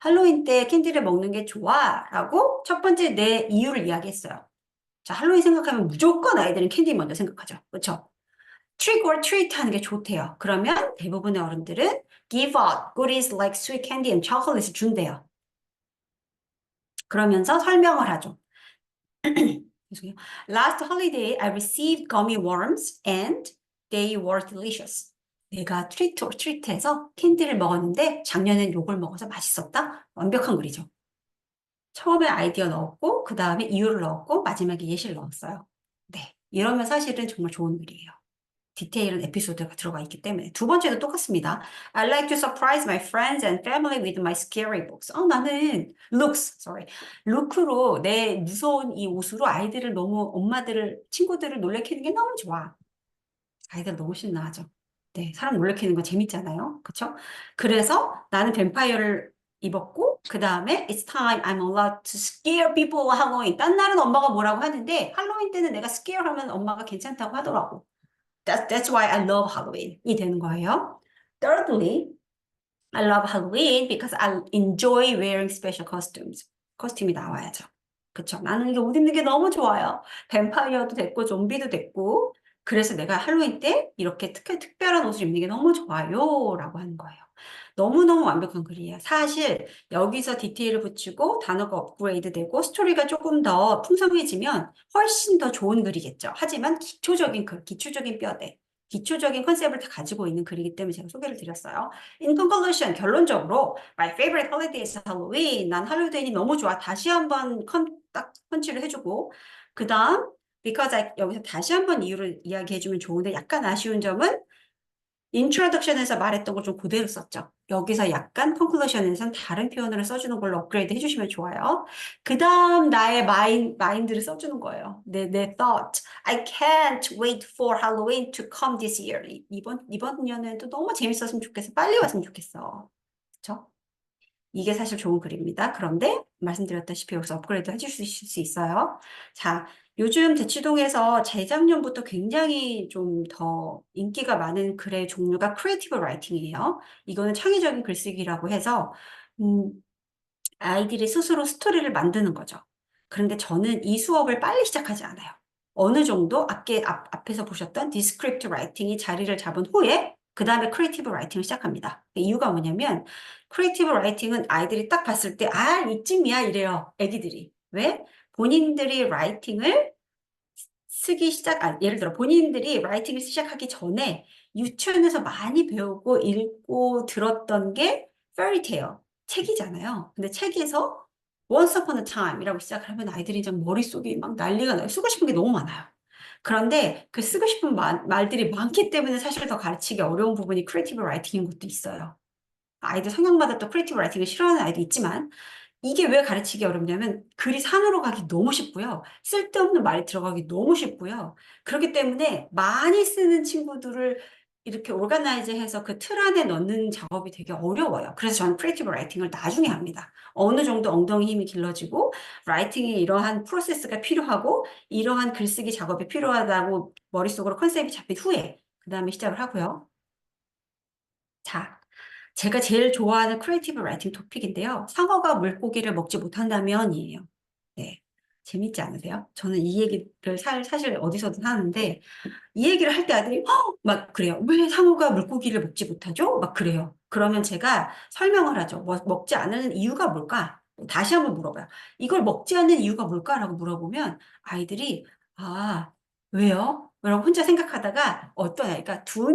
할로윈 때 캔디를 먹는 게 좋아 라고 첫 번째 내 이유를 이야기했어요. 자, 할로윈 생각하면 무조건 아이들은 캔디 먼저 생각하죠. 그렇죠? Trick or treat 하는 게 좋대요. 그러면 대부분의 어른들은 give out goodies like sweet candy and chocolate을 준대요. 그러면서 설명을 하죠. 죄송해요. Last holiday I received gummy worms and they were delicious. 내가 트리트 or 트리트해서 캔디를 먹었는데 작년엔 욕을 먹어서 맛있었다? 완벽한 글이죠. 처음에 아이디어 넣었고 그 다음에 이유를 넣었고 마지막에 예시를 넣었어요. 네, 이러면 사실은 정말 좋은 글이에요. 디테일은 에피소드가 들어가 있기 때문에. 두 번째도 똑같습니다. I like to surprise my friends and family with my scary books. 나는 룩으로 내 무서운 이 옷으로 친구들을 놀래키는 게 너무 좋아. 아이들 너무 신나하죠. 네, 사람 놀래키는 거 재밌잖아요. 그쵸? 그래서 나는 뱀파이어를 입었고, 그 다음에 It's time I'm allowed to scare people 할로윈. 딴 날은 엄마가 뭐라고 하는데, 할로윈 때는 내가 scare 하면 엄마가 괜찮다고 하더라고. That's why I love Halloween이 되는 거예요. Thirdly, I love Halloween because I enjoy wearing special costumes. 코스튬이 나와야죠. 그쵸? 나는 이게 옷 입는 게 너무 좋아요. 뱀파이어도 됐고, 좀비도 됐고. 그래서 내가 할로윈 때 이렇게 특별한 옷을 입는 게 너무 좋아요. 라고 하는 거예요. 너무너무 완벽한 글이에요. 사실 여기서 디테일을 붙이고 단어가 업그레이드 되고 스토리가 조금 더 풍성해지면 훨씬 더 좋은 글이겠죠. 하지만 기초적인 글, 기초적인 뼈대, 기초적인 컨셉을 다 가지고 있는 글이기 때문에 제가 소개를 드렸어요. In conclusion, 결론적으로 My favorite holiday is Halloween. 난 할로윈이 너무 좋아. 다시 한번 딱 펀치를 해주고 그 다음 because 여기서 다시 한번 이유를 이야기해주면 좋은데 약간 아쉬운 점은 인트로덕션에서 말했던 걸 좀 그대로 썼죠. 여기서 약간 컨클루션에서는 다른 표현을 써주는 걸로 업그레이드 해주시면 좋아요. 그 다음 나의 마인드를 써주는 거예요. 내 thought. I can't wait for Halloween to come this year. 이번 년에도 너무 재밌었으면 좋겠어. 빨리 왔으면 좋겠어. 그쵸? 이게 사실 좋은 글입니다. 그런데 말씀드렸다시피 여기서 업그레이드 해줄 수 있어요. 자, 요즘 대치동에서 재작년부터 굉장히 좀 더 인기가 많은 글의 종류가 크리에이티브 라이팅이에요. 이거는 창의적인 글쓰기라고 해서 음, 아이들이 스스로 스토리를 만드는 거죠. 그런데 저는 이 수업을 빨리 시작하지 않아요. 어느 정도 앞에서 보셨던 디스크립트 라이팅이 자리를 잡은 후에 그 다음에 크리에이티브 라이팅을 시작합니다. 이유가 뭐냐면 크리에이티브 라이팅은 아이들이 딱 봤을 때 아, 이쯤이야 이래요. 애기들이. 왜? 본인들이 라이팅을 예를 들어 본인들이 라이팅을 시작하기 전에 유치원에서 많이 배우고 읽고 들었던 게 페리테일, 책이잖아요. 근데 책에서 Once Upon a Time이라고 시작을 하면 아이들이 좀 머릿속이 막 난리가 나요. 쓰고 싶은 게 너무 많아요. 그런데 그 쓰고 싶은 말들이 많기 때문에 사실 더 가르치기 어려운 부분이 크리에이티브 라이팅인 것도 있어요. 아이들 성향마다 또 크리에이티브 라이팅을 싫어하는 아이도 있지만 이게 왜 가르치기 어렵냐면 글이 산으로 가기 너무 쉽고요. 쓸데없는 말이 들어가기 너무 쉽고요. 그렇기 때문에 많이 쓰는 친구들을 이렇게 오르가나이즈해서 그 틀 안에 넣는 작업이 되게 어려워요. 그래서 저는 크리에이티브 라이팅을 나중에 합니다. 어느 정도 엉덩이 힘이 길러지고 라이팅에 이러한 프로세스가 필요하고 이러한 글쓰기 작업이 필요하다고 머릿속으로 컨셉이 잡힌 후에 그 다음에 시작을 하고요. 자, 제가 제일 좋아하는 크리에이티브 라이팅 토픽인데요. 상어가 물고기를 먹지 못한다면이에요. 네. 재밌지 않으세요? 저는 이 얘기를 사실 어디서든 하는데, 이 얘기를 할 때 아들이 막 그래요. 왜 상어가 물고기를 먹지 못하죠? 막 그래요. 그러면 제가 설명을 하죠. 먹지 않는 이유가 뭘까? 다시 한번 물어봐요. 이걸 먹지 않는 이유가 뭘까라고 물어보면 아이들이 아, 왜요? 라고 혼자 생각하다가 어떤 아이가 두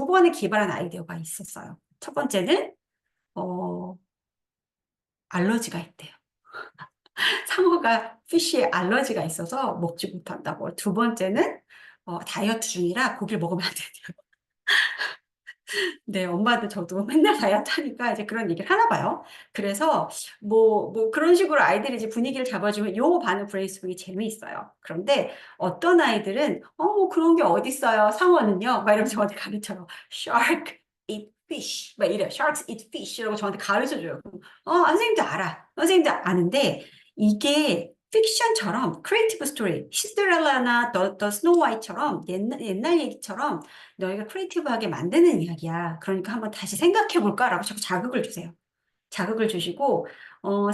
번에 기발한 아이디어가 있었어요. 첫 번째는 어, 알러지가 있대요. 상어가 피쉬에 알러지가 있어서 먹지 못한다고. 두 번째는 다이어트 중이라 고기를 먹으면 안 된대요. 네, 엄마도 저도 맨날 다이어트 하니까 이제 그런 얘기를 하나 봐요. 그래서 뭐 그런 식으로 아이들이 이제 분위기를 잡아주면 요 반응 브레인스토밍이 재미있어요. 그런데 어떤 아이들은 뭐 그런 게 어딨어요. 상어는요. 막 이러면서 저한테 가르쳐요. Shark eat fish. 막 이래요. Sharks eat fish. 이라고 저한테 가르쳐줘요. 선생님도 알아. 선생님도 아는데 이게 픽션처럼 크리에이티브 스토리, 시드렐라나 더 스노우 화이트처럼 옛날 얘기처럼 너희가 크리에이티브하게 만드는 이야기야. 그러니까 한번 다시 생각해 볼까라고 자꾸 자극을 주세요. 자극을 주시고,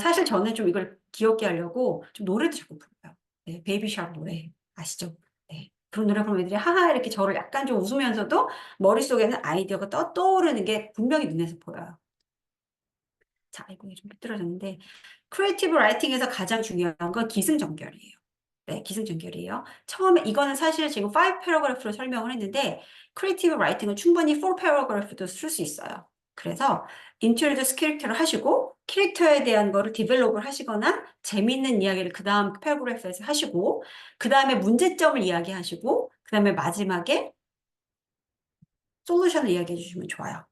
사실 저는 좀 이걸 귀엽게 하려고 좀 노래도 자꾸 불러요. 네, 베이비 샤크 노래 아시죠? 네. 그런 노래 부르면 애들이 하하 이렇게 저를 약간 좀 웃으면서도 머릿속에는 아이디어가 떠오르는 게 분명히 눈에서 보여요. 자, 이거 좀 삐뚤어졌는데 크리에이티브 라이팅에서 가장 중요한 건 기승전결이에요. 네, 기승전결이에요. 처음에 이거는 사실 지금 5 패러그래프로 설명을 했는데 크리에이티브 라이팅은 충분히 4 패러그래프도 쓸 수 있어요. 그래서 introduce 캐릭터를 하시고 캐릭터에 대한 거를 디벨롭을 하시거나 재밌는 이야기를 그 다음 패러그래프에서 하시고 그 다음에 문제점을 이야기하시고 그 다음에 마지막에 솔루션을 이야기해 주시면 좋아요.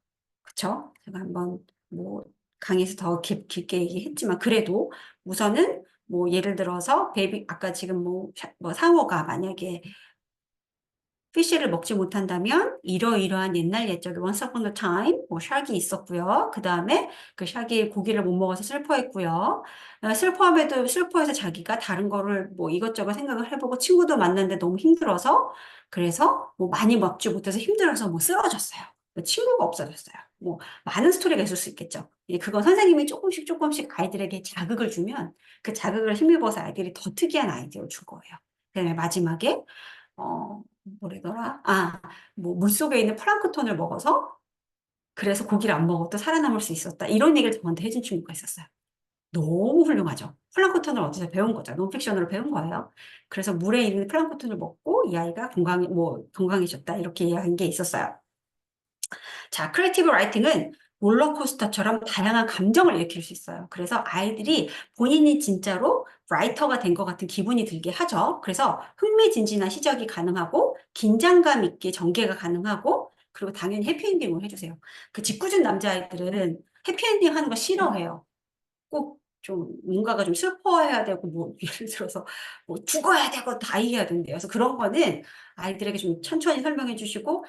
그쵸? 제가 한번 뭐 강의에서 더 깊게 얘기했지만 그래도 우선은 뭐 예를 들어서 베이비 아까 지금 뭐 상어가 만약에 피쉬를 먹지 못한다면 이러이러한 옛날 옛적에 once upon a time 뭐 샥이 있었고요. 그 다음에 그 샥이 고기를 못 먹어서 슬퍼했고요. 슬퍼해서 자기가 다른 거를 뭐 이것저것 생각을 해보고 친구도 만났는데 너무 힘들어서 그래서 뭐 많이 먹지 못해서 힘들어서 뭐 쓰러졌어요. 친구가 없어졌어요. 뭐 많은 스토리가 있을 수 있겠죠. 예, 그건 선생님이 조금씩 조금씩 아이들에게 자극을 주면 그 자극을 힘입어서 아이들이 더 특이한 아이디어를 줄 거예요. 그다음에 마지막에 뭐래더라? 뭐 물속에 있는 플랑크톤을 먹어서 그래서 고기를 안 먹어도 살아남을 수 있었다. 이런 얘기를 저한테 해준 친구가 있었어요. 너무 훌륭하죠. 플랑크톤을 어디서 배운 거죠. 논픽션으로 배운 거예요. 그래서 물에 있는 플랑크톤을 먹고 이 아이가 건강해졌다. 이렇게 이야기한 게 있었어요. 자, 크리에이티브 라이팅은 롤러코스터처럼 다양한 감정을 일으킬 수 있어요. 그래서 아이들이 본인이 진짜로 라이터가 된 것 같은 기분이 들게 하죠. 그래서 흥미진진한 시작이 가능하고 긴장감 있게 전개가 가능하고 그리고 당연히 해피엔딩을 해주세요. 그 짓궂은 남자아이들은 해피엔딩 하는 거 싫어해요. 꼭 좀 뭔가가 좀 슬퍼해야 되고 뭐 예를 들어서 뭐 죽어야 되고 다 이해해야 된대요. 그래서 그런 거는 아이들에게 좀 천천히 설명해 주시고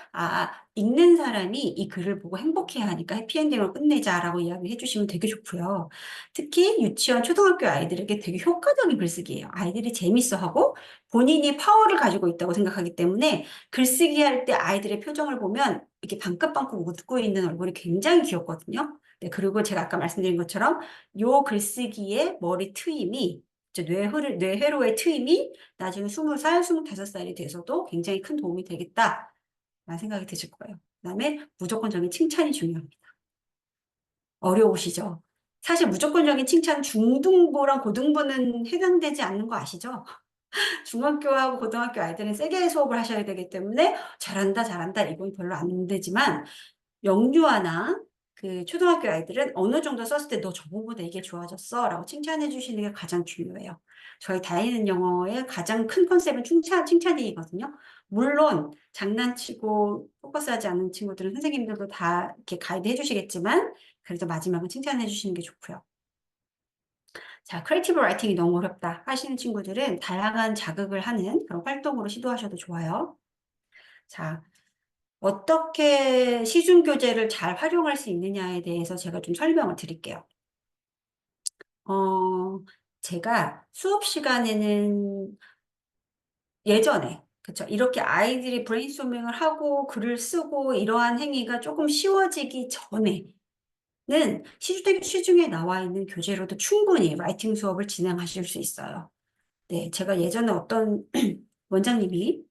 읽는 사람이 이 글을 보고 행복해야 하니까 해피엔딩으로 끝내자라고 이야기해 주시면 되게 좋고요. 특히 유치원, 초등학교 아이들에게 되게 효과적인 글쓰기예요. 아이들이 재밌어하고 본인이 파워를 가지고 있다고 생각하기 때문에 글쓰기 할 때 아이들의 표정을 보면 이렇게 반긋반긋 웃고 있는 얼굴이 굉장히 귀엽거든요. 네, 그리고 제가 아까 말씀드린 것처럼 요 글쓰기의 머리 트임이 뇌회로의 트임이 나중에 20살, 25살이 돼서도 굉장히 큰 도움이 되겠다라는 생각이 드실 거예요. 그다음에 무조건적인 칭찬이 중요합니다. 어려우시죠? 사실 무조건적인 칭찬 중등부랑 고등부는 해당되지 않는 거 아시죠? 중학교하고 고등학교 아이들은 세게 수업을 하셔야 되기 때문에 잘한다, 잘한다 이건 별로 안 되지만 영유아나 그 초등학교 아이들은 어느 정도 썼을 때 너 저번보다 이게 좋아졌어 라고 칭찬해 주시는 게 가장 중요해요. 저희 다니는 영어의 가장 큰 컨셉은 칭찬이거든요. 물론 장난치고 포커스하지 않는 친구들은 선생님들도 다 이렇게 가이드 해주시겠지만 그래도 마지막은 칭찬해 주시는 게 좋고요. 자, 크리에이티브 라이팅이 너무 어렵다 하시는 친구들은 다양한 자극을 하는 그런 활동으로 시도하셔도 좋아요. 자, 어떻게 시중 교재를 잘 활용할 수 있느냐에 대해서 제가 좀 설명을 드릴게요. 어, 제가 수업 시간에는 예전에, 그쵸. 이렇게 아이들이 브레인스토밍을 하고 글을 쓰고 이러한 행위가 조금 쉬워지기 전에는 시중에 나와 있는 교재로도 충분히 라이팅 수업을 진행하실 수 있어요. 네, 제가 예전에 어떤 원장님이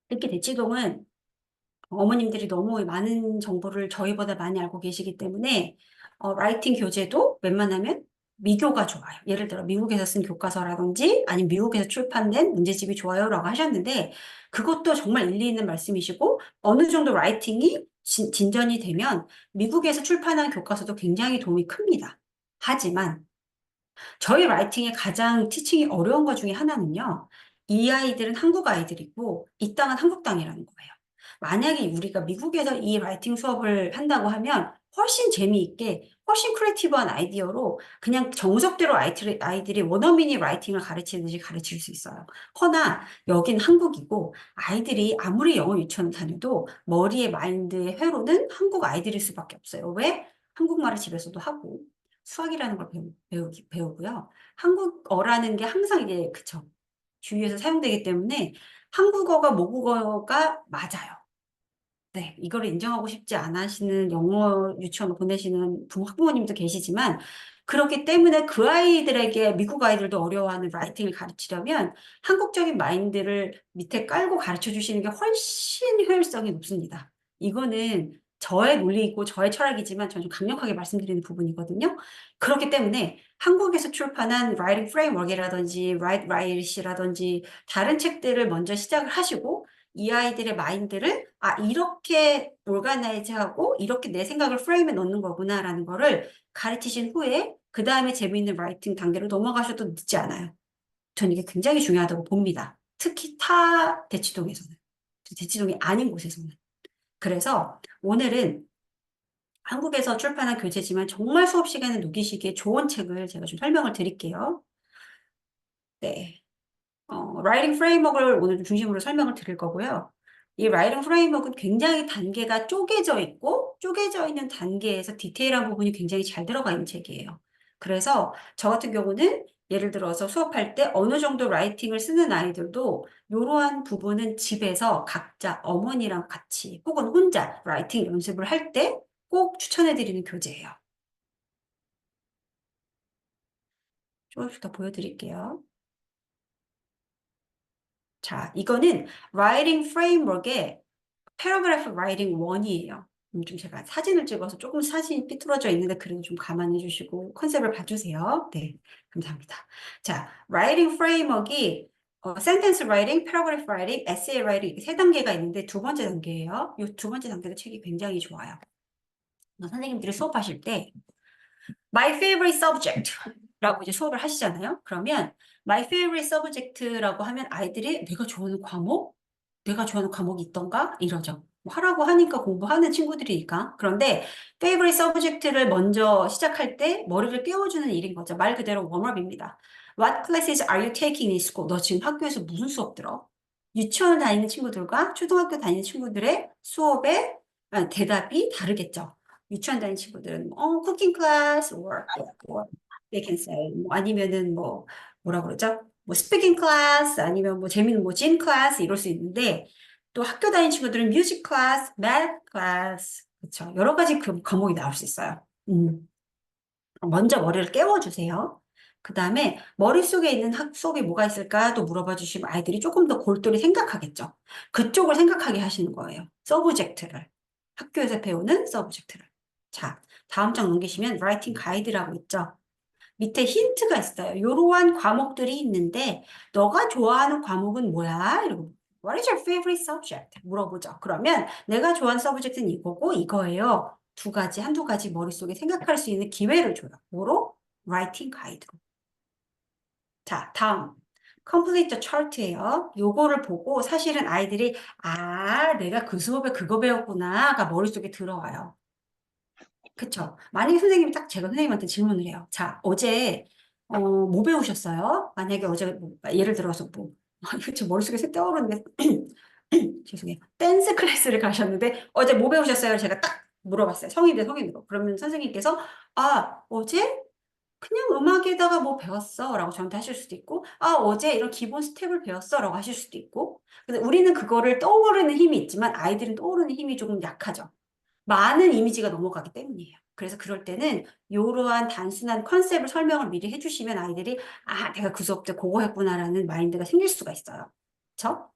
이렇게 대치동은 어머님들이 너무 많은 정보를 저희보다 많이 알고 계시기 때문에 라이팅 교재도 웬만하면 미교가 좋아요. 예를 들어 미국에서 쓴 교과서라든지 아니면 미국에서 출판된 문제집이 좋아요라고 하셨는데 그것도 정말 일리 있는 말씀이시고 어느 정도 라이팅이 진전이 되면 미국에서 출판한 교과서도 굉장히 도움이 큽니다. 하지만 저희 라이팅의 가장 티칭이 어려운 것 중에 하나는요. 이 아이들은 한국 아이들이고 이 땅은 한국 땅이라는 거예요. 만약에 우리가 미국에서 이 라이팅 수업을 한다고 하면 훨씬 재미있게 훨씬 크리에이티브한 아이디어로 그냥 정석대로 아이들이 원어민이 라이팅을 가르치듯이 가르칠 수 있어요. 허나 여긴 한국이고 아이들이 아무리 영어 유치원을 다녀도 머리의 마인드의 회로는 한국 아이들일 수밖에 없어요. 왜? 한국말을 집에서도 하고 수학이라는 걸 배우고요. 한국어라는 게 항상 이게, 그쵸. 주위에서 사용되기 때문에 한국어가 모국어가 맞아요. 네, 이거를 인정하고 싶지 않아 하시는 영어 유치원을 보내시는 학부모님도 계시지만, 그렇기 때문에 그 아이들에게 미국 아이들도 어려워하는 라이팅을 가르치려면 한국적인 마인드를 밑에 깔고 가르쳐 주시는 게 훨씬 효율성이 높습니다. 이거는 저의 논리이고 저의 철학이지만 저는 좀 강력하게 말씀드리는 부분이거든요. 그렇기 때문에 한국에서 출판한 라이팅 프레임워크라든지 라이트이라든지 다른 책들을 먼저 시작을 하시고 이 아이들의 마인드를 이렇게 올가나이즈하고 이렇게 내 생각을 프레임에 넣는 거구나라는 거를 가르치신 후에 그 다음에 재미있는 라이팅 단계로 넘어가셔도 늦지 않아요. 저는 이게 굉장히 중요하다고 봅니다. 특히 타 대치동에서는. 대치동이 아닌 곳에서는. 그래서 오늘은 한국에서 출판한 교재지만 정말 수업 시간에 녹이시기에 좋은 책을 제가 좀 설명을 드릴게요. 네. 라이팅 프레임워크를 오늘 좀 중심으로 설명을 드릴 거고요. 이 라이팅 프레임워크는 굉장히 단계가 쪼개져 있고, 쪼개져 있는 단계에서 디테일한 부분이 굉장히 잘 들어가 있는 책이에요. 그래서 저 같은 경우는 예를 들어서 수업할 때 어느 정도 라이팅을 쓰는 아이들도 이러한 부분은 집에서 각자 어머니랑 같이 혹은 혼자 라이팅 연습을 할 때 꼭 추천해드리는 교재예요. 조금씩 더 보여드릴게요. 자, 이거는 라이팅 프레임워크의 패러그래프 라이팅 1이에요. 좀 제가 사진을 찍어서 조금 사진이 삐뚤어져 있는데 그래도 좀 감안해 주시고 컨셉을 봐주세요. 네, 감사합니다. 자, 라이팅 프레임워크이 센텐스 라이팅, 패러그래프 라이팅, 에세이 라이팅 이렇게 세 단계가 있는데 두 번째 단계예요. 이 두 번째 단계도 책이 굉장히 좋아요. 선생님들이 수업하실 때 My favorite subject라고 이제 수업을 하시잖아요. 그러면 My favorite subject라고 하면 아이들이 내가 좋아하는 과목? 내가 좋아하는 과목이 있던가? 이러죠. 뭐 하라고 하니까 공부하는 친구들이니까. 그런데 favorite subject를 먼저 시작할 때 머리를 깨워주는 일인 거죠. 말 그대로 웜업입니다. What classes are you taking in school? 너 지금 학교에서 무슨 수업 들어? 유치원 다니는 친구들과 초등학교 다니는 친구들의 수업의 대답이 다르겠죠. 유치원 다니는 친구들은 쿠킹 클래스 or they can say 뭐 아니면은 뭐라 그러죠? 뭐 스피킹 클래스 아니면 뭐 재밌는 뭐짐 클래스 이럴 수 있는데 또 학교 다니는 친구들은 뮤직 클래스, 매th 클래스 그렇죠. 여러 가지 그 과목이 나올 수 있어요. 먼저 머리를 깨워주세요. 그 다음에 머릿속에 있는 수업이 뭐가 있을까 또 물어봐 주시면 아이들이 조금 더 골똘히 생각하겠죠. 그쪽을 생각하게 하시는 거예요. 서브젝트를. 학교에서 배우는 서브젝트를. 자, 다음 장 넘기시면 라이팅 가이드라고 있죠. 밑에 힌트가 있어요. 이러한 과목들이 있는데 너가 좋아하는 과목은 뭐야? 이러고 What is your favorite subject? 물어보죠. 그러면 내가 좋아하는 서브젝트는 이거고 이거예요. 두 가지, 한두 가지 머릿속에 생각할 수 있는 기회를 줘요. 뭐로? 라이팅 가이드로. 자, 다음. complete the chart예요. 요거를 보고 사실은 아이들이 내가 그 수업에 그거 배웠구나가 머릿속에 들어와요. 그쵸. 만약에 선생님이 딱 제가 선생님한테 질문을 해요. 자, 어제, 뭐 배우셨어요? 만약에 어제, 예를 들어서 제 머릿속에 새 떠오르는 게, 죄송해요. 댄스 클래스를 가셨는데, 어제 뭐 배우셨어요? 제가 딱 물어봤어요. 성인 대 성인으로. 그러면 선생님께서, 어제 그냥 음악에다가 뭐 배웠어? 라고 저한테 하실 수도 있고, 어제 이런 기본 스텝을 배웠어? 라고 하실 수도 있고. 근데 우리는 그거를 떠오르는 힘이 있지만 아이들은 떠오르는 힘이 조금 약하죠. 많은 이미지가 넘어가기 때문이에요. 그래서 그럴 때는 이러한 단순한 컨셉을 설명을 미리 해주시면 아이들이 내가 그 수업 때 그거 했구나라는 마인드가 생길 수가 있어요. 그렇죠?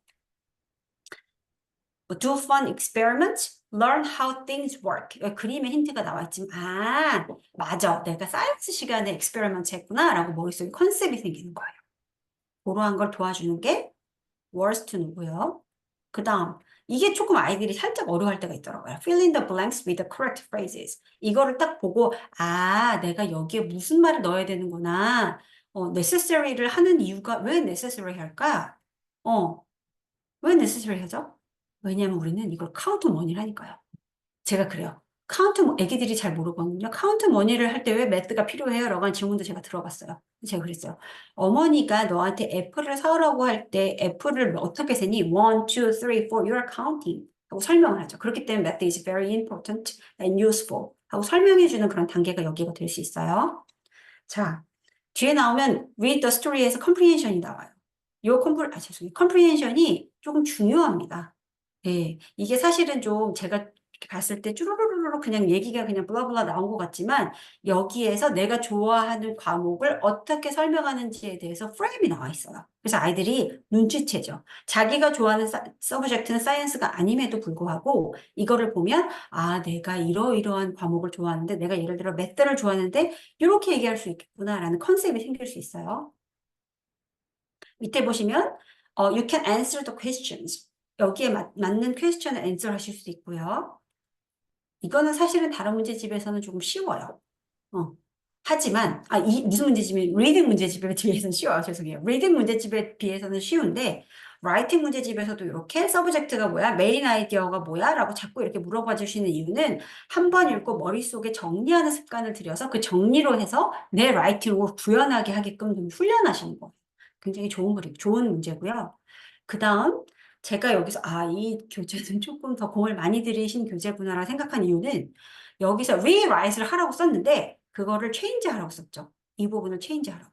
Do fun experiments, learn how things work. 그림에 힌트가 나와 있지만 맞아. 내가 사이언스 시간에 experiment 했구나라고 머릿속에 컨셉이 생기는 거예요. 그러한 걸 도와주는 게 worst 누구요? 그 다음, 이게 조금 아이들이 살짝 어려워할 때가 있더라고요. Fill in the blanks with the correct phrases. 이거를 딱 보고, 내가 여기에 무슨 말을 넣어야 되는구나. necessary를 하는 이유가 왜 necessary 할까? 왜 necessary 하죠? 왜냐면 우리는 이걸 count money를 하니까요. 제가 그래요. 애기들이 잘 모르거든요. 카운트 머니를 할 때 왜 매트가 필요해요? 라고 하는 질문도 제가 들어봤어요. 제가 그랬어요. 어머니가 너한테 애플을 사오라고 할 때 애플을 어떻게 세니? 1, 2, 3, 4, you're counting. 하고 설명을 하죠. 그렇기 때문에 math is very important and useful. 하고 설명해주는 그런 단계가 여기가 될 수 있어요. 자, 뒤에 나오면 read the story에서 comprehension이 나와요. 죄송해요. comprehension이 조금 중요합니다. 네, 이게 사실은 좀 제가 이렇게 봤을 때 쭈루루루루 그냥 얘기가 그냥 블라블라 나온 것 같지만 여기에서 내가 좋아하는 과목을 어떻게 설명하는지에 대해서 프레임이 나와 있어요. 그래서 아이들이 눈치채죠. 자기가 좋아하는 서브젝트는 사이언스가 아님에도 불구하고 이거를 보면 내가 이러이러한 과목을 좋아하는데 내가 예를 들어 매th를 좋아하는데 이렇게 얘기할 수 있겠구나라는 컨셉이 생길 수 있어요. 밑에 보시면 you can answer the questions. 여기에 맞는 퀘스천을 answer 하실 수 있고요. 이거는 사실은 다른 문제집에서는 조금 쉬워요. 하지만 무슨 문제집이 리딩 문제집에 비해서는 쉬워요. 죄송해요. 리딩 문제집에 비해서는 쉬운데 라이팅 문제집에서도 이렇게 서브젝트가 뭐야? 메인 아이디어가 뭐야? 라고 자꾸 이렇게 물어봐 주시는 이유는 한 번 읽고 머릿속에 정리하는 습관을 들여서 그 정리로 해서 내 라이팅으로 구현하게 하게끔 좀 훈련하시는 거예요. 굉장히 좋은 문제고요. 그 다음, 제가 여기서, 이 교재는 조금 더 공을 많이 들이신 교재구나라 생각한 이유는 여기서 rewrite를 하라고 썼는데, 그거를 change 하라고 썼죠. 이 부분을 change 하라고.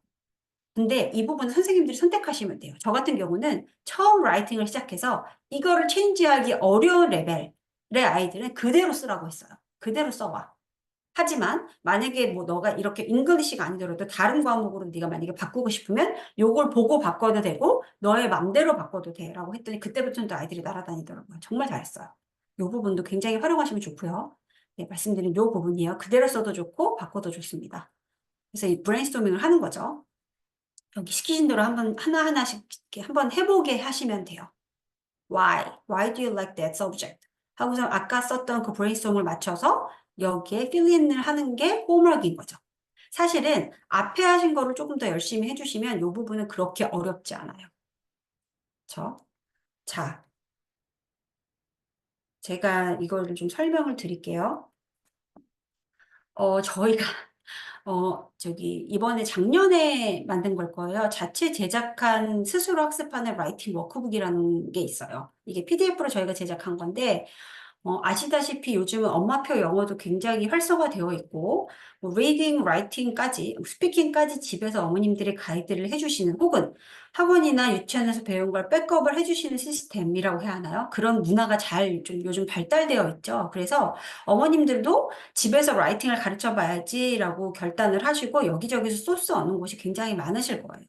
근데 이 부분은 선생님들이 선택하시면 돼요. 저 같은 경우는 처음 라이팅을 시작해서 이거를 체인지하기 어려운 레벨의 아이들은 그대로 쓰라고 했어요. 그대로 써와. 하지만 만약에 뭐 너가 이렇게 잉글리시가 아니더라도 다른 과목으로 네가 만약에 바꾸고 싶으면 요걸 보고 바꿔도 되고 너의 맘대로 바꿔도 돼라고 했더니 그때부터는 또 아이들이 날아다니더라고요. 정말 잘했어요. 요 부분도 굉장히 활용하시면 좋고요. 네, 말씀드린 요 부분이에요. 그대로 써도 좋고 바꿔도 좋습니다. 그래서 이 브레인스토밍을 하는 거죠. 여기 시키신 대로 한번 하나하나씩 이렇게 한번 해보게 하시면 돼요. Why? Why do you like that subject? 하고서 아까 썼던 그 브레인스톰을 맞춰서 여기에 필링을 하는 게 홈워크인 거죠. 사실은 앞에 하신 거를 조금 더 열심히 해주시면 이 부분은 그렇게 어렵지 않아요. 그렇죠? 자, 제가 이거를 좀 설명을 드릴게요. 저희가 이번에 작년에 만든 걸 거예요. 자체 제작한 스스로 학습하는 라이팅 워크북이라는 게 있어요. 이게 PDF로 저희가 제작한 건데, 아시다시피 요즘은 엄마표 영어도 굉장히 활성화되어 있고, 뭐 리딩, 라이팅까지, 스피킹까지 집에서 어머님들이 가이드를 해주시는 혹은 학원이나 유치원에서 배운 걸 백업을 해주시는 시스템이라고 해야 하나요? 그런 문화가 좀 요즘 발달되어 있죠. 그래서 어머님들도 집에서 라이팅을 가르쳐 봐야지라고 결단을 하시고 여기저기서 소스 얻는 곳이 굉장히 많으실 거예요.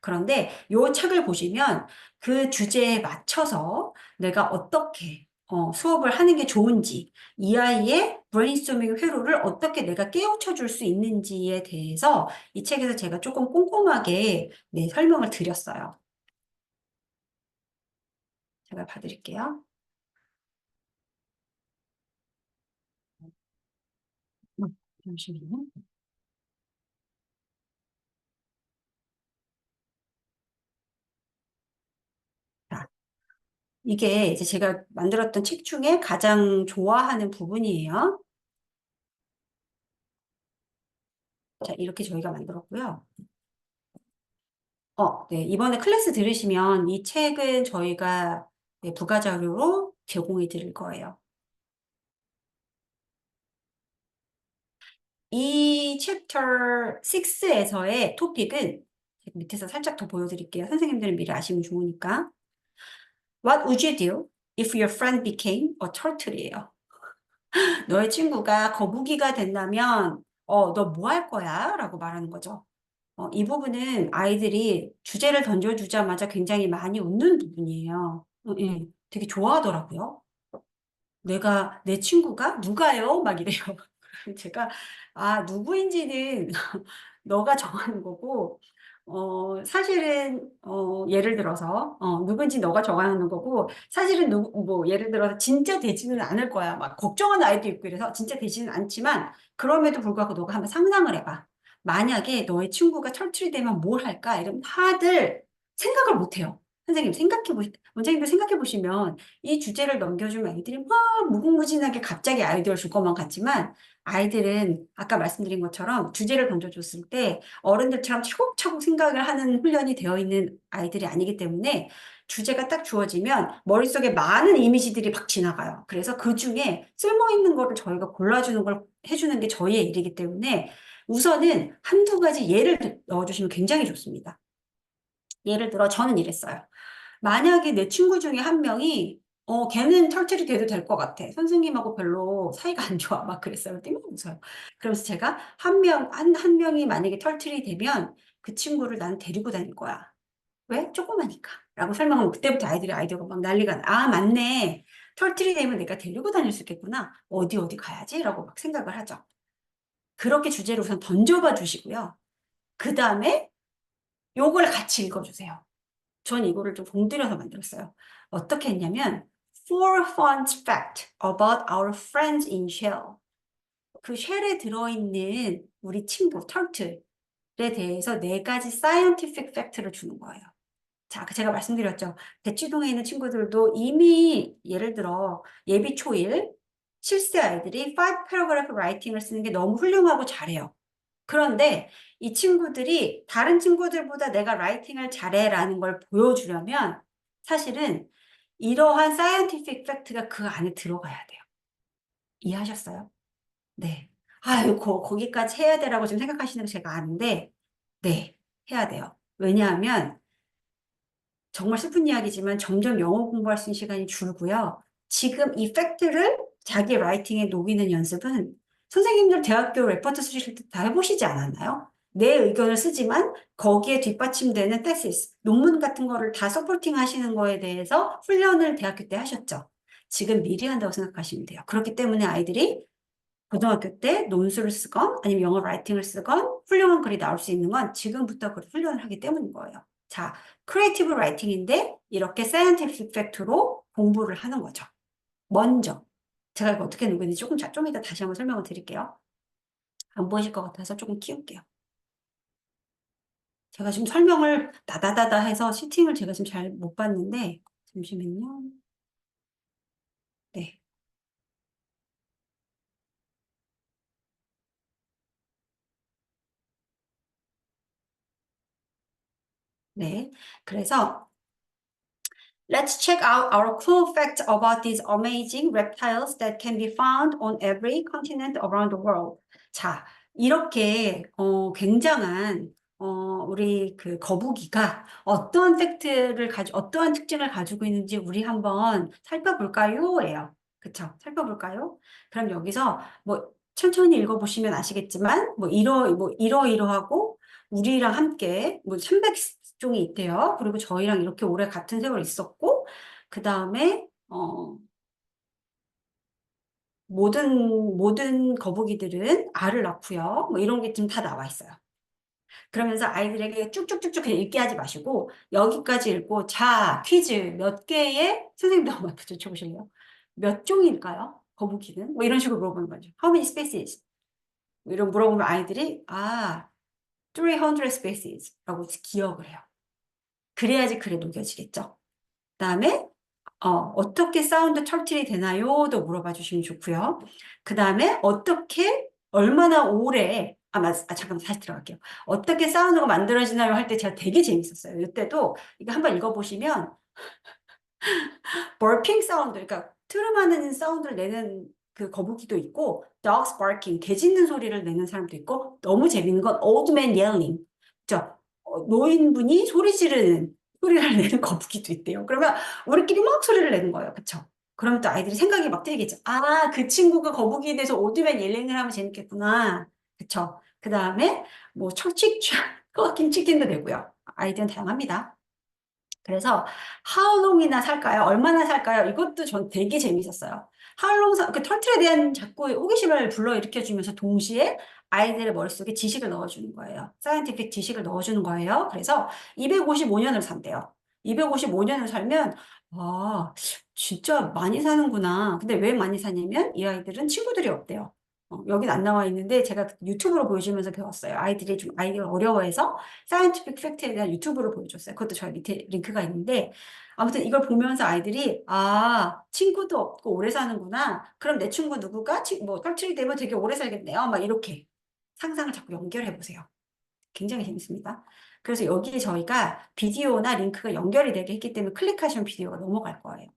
그런데 요 책을 보시면 그 주제에 맞춰서 내가 어떻게 수업을 하는 게 좋은지, 이 아이의 브레인스토밍 회로를 어떻게 내가 깨우쳐 줄 수 있는지에 대해서 이 책에서 제가 조금 꼼꼼하게 네, 설명을 드렸어요. 제가 봐드릴게요. 잠시만요. 자, 이게 이제 제가 만들었던 책 중에 가장 좋아하는 부분이에요. 자, 이렇게 저희가 만들었고요. 네, 이번에 클래스 들으시면 이 책은 저희가 네, 부가자료로 제공해 드릴 거예요. 이 챕터 6에서의 토픽은 밑에서 살짝 더 보여드릴게요. 선생님들은 미리 아시면 좋으니까. What would you do if your friend became a turtle이에요. 너의 친구가 거북이가 된다면, 너 뭐 할 거야? 라고 말하는 거죠. 이 부분은 아이들이 주제를 던져주자마자 굉장히 많이 웃는 부분이에요. 예, 되게 좋아하더라고요. 내 친구가 누가요? 막 이래요. 제가, 누구인지는 너가 정하는 거고, 사실은, 예를 들어서, 누군지 너가 정하는 거고, 사실은 예를 들어서 진짜 되지는 않을 거야. 막 걱정하는 아이도 있고 이래서 진짜 되지는 않지만, 그럼에도 불구하고 너가 한번 상상을 해봐. 만약에 너의 친구가 탈출이 되면 뭘 할까? 이러면 다들 생각을 못 해요. 원장님도 생각해 보시면 이 주제를 넘겨주면 아이들이 막 무궁무진하게 갑자기 아이디어를 줄 것만 같지만 아이들은 아까 말씀드린 것처럼 주제를 던져줬을 때 어른들처럼 차곡차곡 생각을 하는 훈련이 되어 있는 아이들이 아니기 때문에 주제가 딱 주어지면 머릿속에 많은 이미지들이 막 지나가요. 그래서 그 중에 쓸모있는 거를 저희가 골라주는 걸 해주는 게 저희의 일이기 때문에 우선은 한두 가지 예를 넣어주시면 굉장히 좋습니다. 예를 들어 저는 이랬어요. 만약에 내 친구 중에 한 명이 걔는 털털이 돼도 될 것 같아. 선생님하고 별로 사이가 안 좋아. 막 그랬어요. 띵 웃어요. 그러면서 제가 한 명이 만약에 털털이 되면 그 친구를 난 데리고 다닐 거야. 왜? 조그마니까. 라고 설명하면 그때부터 아이들이 아이디어가 막 난리가 나. 맞네. 털털이 되면 내가 데리고 다닐 수 있겠구나. 어디 가야지? 라고 막 생각을 하죠. 그렇게 주제를 우선 던져봐 주시고요. 그 다음에 요걸 같이 읽어주세요. 전 이거를 좀 공들여서 만들었어요. 어떻게 했냐면 Four fun facts about our friends in shell. 그 쉘에 들어있는 우리 친구 터틀에 대해서 네 가지 scientific fact를 주는 거예요. 자, 제가 말씀드렸죠. 대치동에 있는 친구들도 이미 예를 들어 예비 초일 실세 아이들이 five paragraph writing을 쓰는 게 너무 훌륭하고 잘해요. 그런데 이 친구들이 다른 친구들보다 내가 라이팅을 잘해라는 걸 보여주려면 사실은 이러한 사이언티픽 팩트가 그 안에 들어가야 돼요. 이해하셨어요? 네. 아유, 거기까지 해야 되라고 지금 생각하시는 거 제가 아는데, 네, 해야 돼요. 왜냐하면 정말 슬픈 이야기지만 점점 영어 공부할 수 있는 시간이 줄고요. 지금 이 팩트를 자기 라이팅에 녹이는 연습은 선생님들 대학교 레퍼트 쓰실 때 다 해보시지 않았나요? 내 의견을 쓰지만 거기에 뒷받침되는 테시스, 논문 같은 거를 다 서포팅 하시는 거에 대해서 훈련을 대학교 때 하셨죠. 지금 미리 한다고 생각하시면 돼요. 그렇기 때문에 아이들이 고등학교 때 논술을 쓰건 아니면 영어 라이팅을 쓰건 훌륭한 글이 나올 수 있는 건 지금부터 그 훈련을 하기 때문인 거예요. 자, 크리에이티브 라이팅인데 이렇게 사이언티픽 팩트로 공부를 하는 거죠. 먼저 제가 이거 어떻게 누구는지 좀 이따 다시 한번 설명을 드릴게요. 안 보이실 것 같아서 조금 키울게요. 제가 지금 설명을 다다다다 해서 시팅을 제가 지금 잘 못 봤는데 잠시만요. 네. 네. 그래서 let's check out our cool facts about these amazing reptiles that can be found on every continent around the world. 자, 이렇게 굉장한 우리 그 거북이가 어떠한 어떠한 특징을 가지고 있는지 우리 한번 살펴볼까요?예요. 그쵸? 살펴볼까요? 그럼 여기서 뭐 천천히 읽어보시면 아시겠지만 뭐 이러이러하고 우리랑 함께 뭐 300종이 있대요. 그리고 저희랑 이렇게 오래 같은 세월 있었고, 그 다음에, 모든 거북이들은 알을 낳고요. 뭐 이런 게 좀 다 나와 있어요. 그러면서 아이들에게 쭉쭉쭉쭉 그냥 읽게 하지 마시고, 여기까지 읽고, 자, 퀴즈 몇 개의, 선생님도 한번 붙여보실래요? 몇 종일까요? 거북이는? 뭐 이런 식으로 물어보는 거죠. How many species? 뭐 이런 물어보면 아이들이, 300 species 라고 기억을 해요. 그래야지 글에 녹여지겠죠. 그다음에 어떻게 사운드 터틀이 되나요?도 물어봐 주시면 좋고요. 그다음에 어떻게 얼마나 오래 잠깐만 다시 들어갈게요. 어떻게 사운드가 만들어지나요? 할 때 제가 되게 재밌었어요. 이때도 이거 한번 읽어보시면 버핑 사운드, 그러니까 트름하는 사운드를 내는 그 거북이도 있고, dogs barking, 개 짖는 소리를 내는 사람도 있고, 너무 재밌는 건 old man yelling, 그죠? 노인분이 소리 지르는 소리를 내는 거북이도 있대요. 그러면 우리끼리 막 소리를 내는 거예요, 그쵸? 그러면 또 아이들이 생각이 막 들겠죠. 그 친구가 거북이에 대해서 오드맨 옐링을 하면 재밌겠구나, 그쵸? 그 다음에 뭐 철칙, 김치킨도 되고요. 아이들은 다양합니다. 그래서 how long이나 살까요? 얼마나 살까요? 이것도 전 되게 재밌었어요. how long 그 털틀에 대한 자꾸 호기심을 불러일으켜 주면서 동시에 아이들의 머릿속에 지식을 넣어주는 거예요. 사이언티픽 지식을 넣어주는 거예요. 그래서 255년을 산대요. 255년을 살면 진짜 많이 사는구나. 근데 왜 많이 사냐면 이 아이들은 친구들이 없대요. 여긴 안 나와 있는데 제가 유튜브로 보여주면서 배웠어요. 아이들이 좀 아이디가 어려워해서 사이언티픽 팩트에 대한 유튜브를 보여줬어요. 그것도 저 밑에 링크가 있는데 아무튼 이걸 보면서 아이들이 친구도 없고 오래 사는구나. 그럼 내 친구 누구가 뭐 탈출이 되면 되게 오래 살겠네요. 막 이렇게 상상을 자꾸 연결해 보세요. 굉장히 재밌습니다. 그래서 여기에 저희가 비디오나 링크가 연결이 되게 했기 때문에 클릭하시면 비디오가 넘어갈 거예요.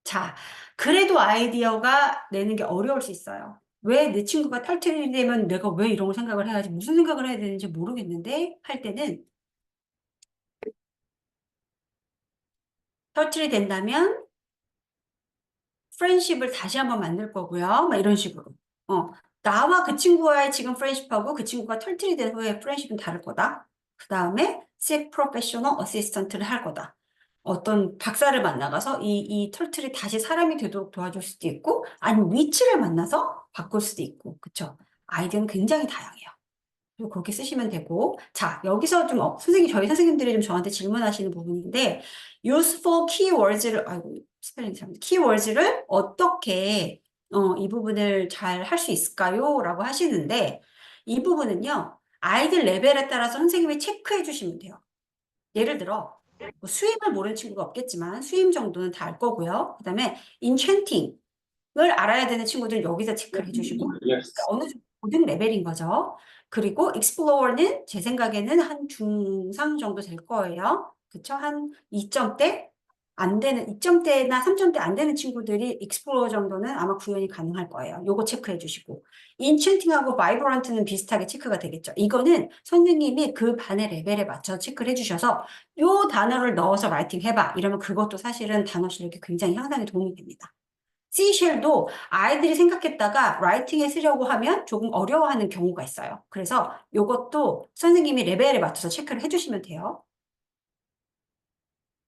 자, 그래도 아이디어가 내는 게 어려울 수 있어요. 왜 내 친구가 탈퇴이 되면 내가 왜 이런 걸 생각을 해야지, 무슨 생각을 해야 되는지 모르겠는데 할 때는 탈출이 된다면 프렌십을 다시 한번 만들 거고요. 막 이런 식으로. 나와 그 친구와의 지금 프렌십하고 그 친구가 털틀이 된 후에 프렌십은 다를 거다. 그 다음에 색 프로페셔널 어시스턴트를 할 거다. 어떤 박사를 만나가서 이 털틀이 다시 사람이 되도록 도와줄 수도 있고, 아니면 위치를 만나서 바꿀 수도 있고, 그쵸? 아이디어는 굉장히 다양해요. 그리고 그렇게 쓰시면 되고, 자, 여기서 좀, 저희 선생님들이 좀 저한테 질문하시는 부분인데, useful keywords를, 스펠링 참, keywords를 어떻게, 이 부분을 잘 할 수 있을까요? 라고 하시는데, 이 부분은요, 아이들 레벨에 따라서 선생님이 체크해 주시면 돼요. 예를 들어, 뭐 수임을 모르는 친구가 없겠지만, 수임 정도는 다 알 거고요. 그 다음에, enchanting을 알아야 되는 친구들은 여기서 체크를 해 주시고, 어느 정도 고등 레벨인 거죠. 그리고 Explorer는 제 생각에는 한 중상 정도 될 거예요. 그쵸? 한 2점대? 안 되는, 2점대나 3점대 안 되는 친구들이 Explorer 정도는 아마 구현이 가능할 거예요. 요거 체크해 주시고. Enchanting하고 Vibrant는 비슷하게 체크가 되겠죠. 이거는 선생님이 그 반의 레벨에 맞춰 체크를 해 주셔서 요 단어를 넣어서 라이팅 해봐. 이러면 그것도 사실은 단어 실력이 굉장히 향상에 도움이 됩니다. C쉘도 아이들이 생각했다가 라이팅에 쓰려고 하면 조금 어려워하는 경우가 있어요. 그래서 이것도 선생님이 레벨에 맞춰서 체크를 해주시면 돼요.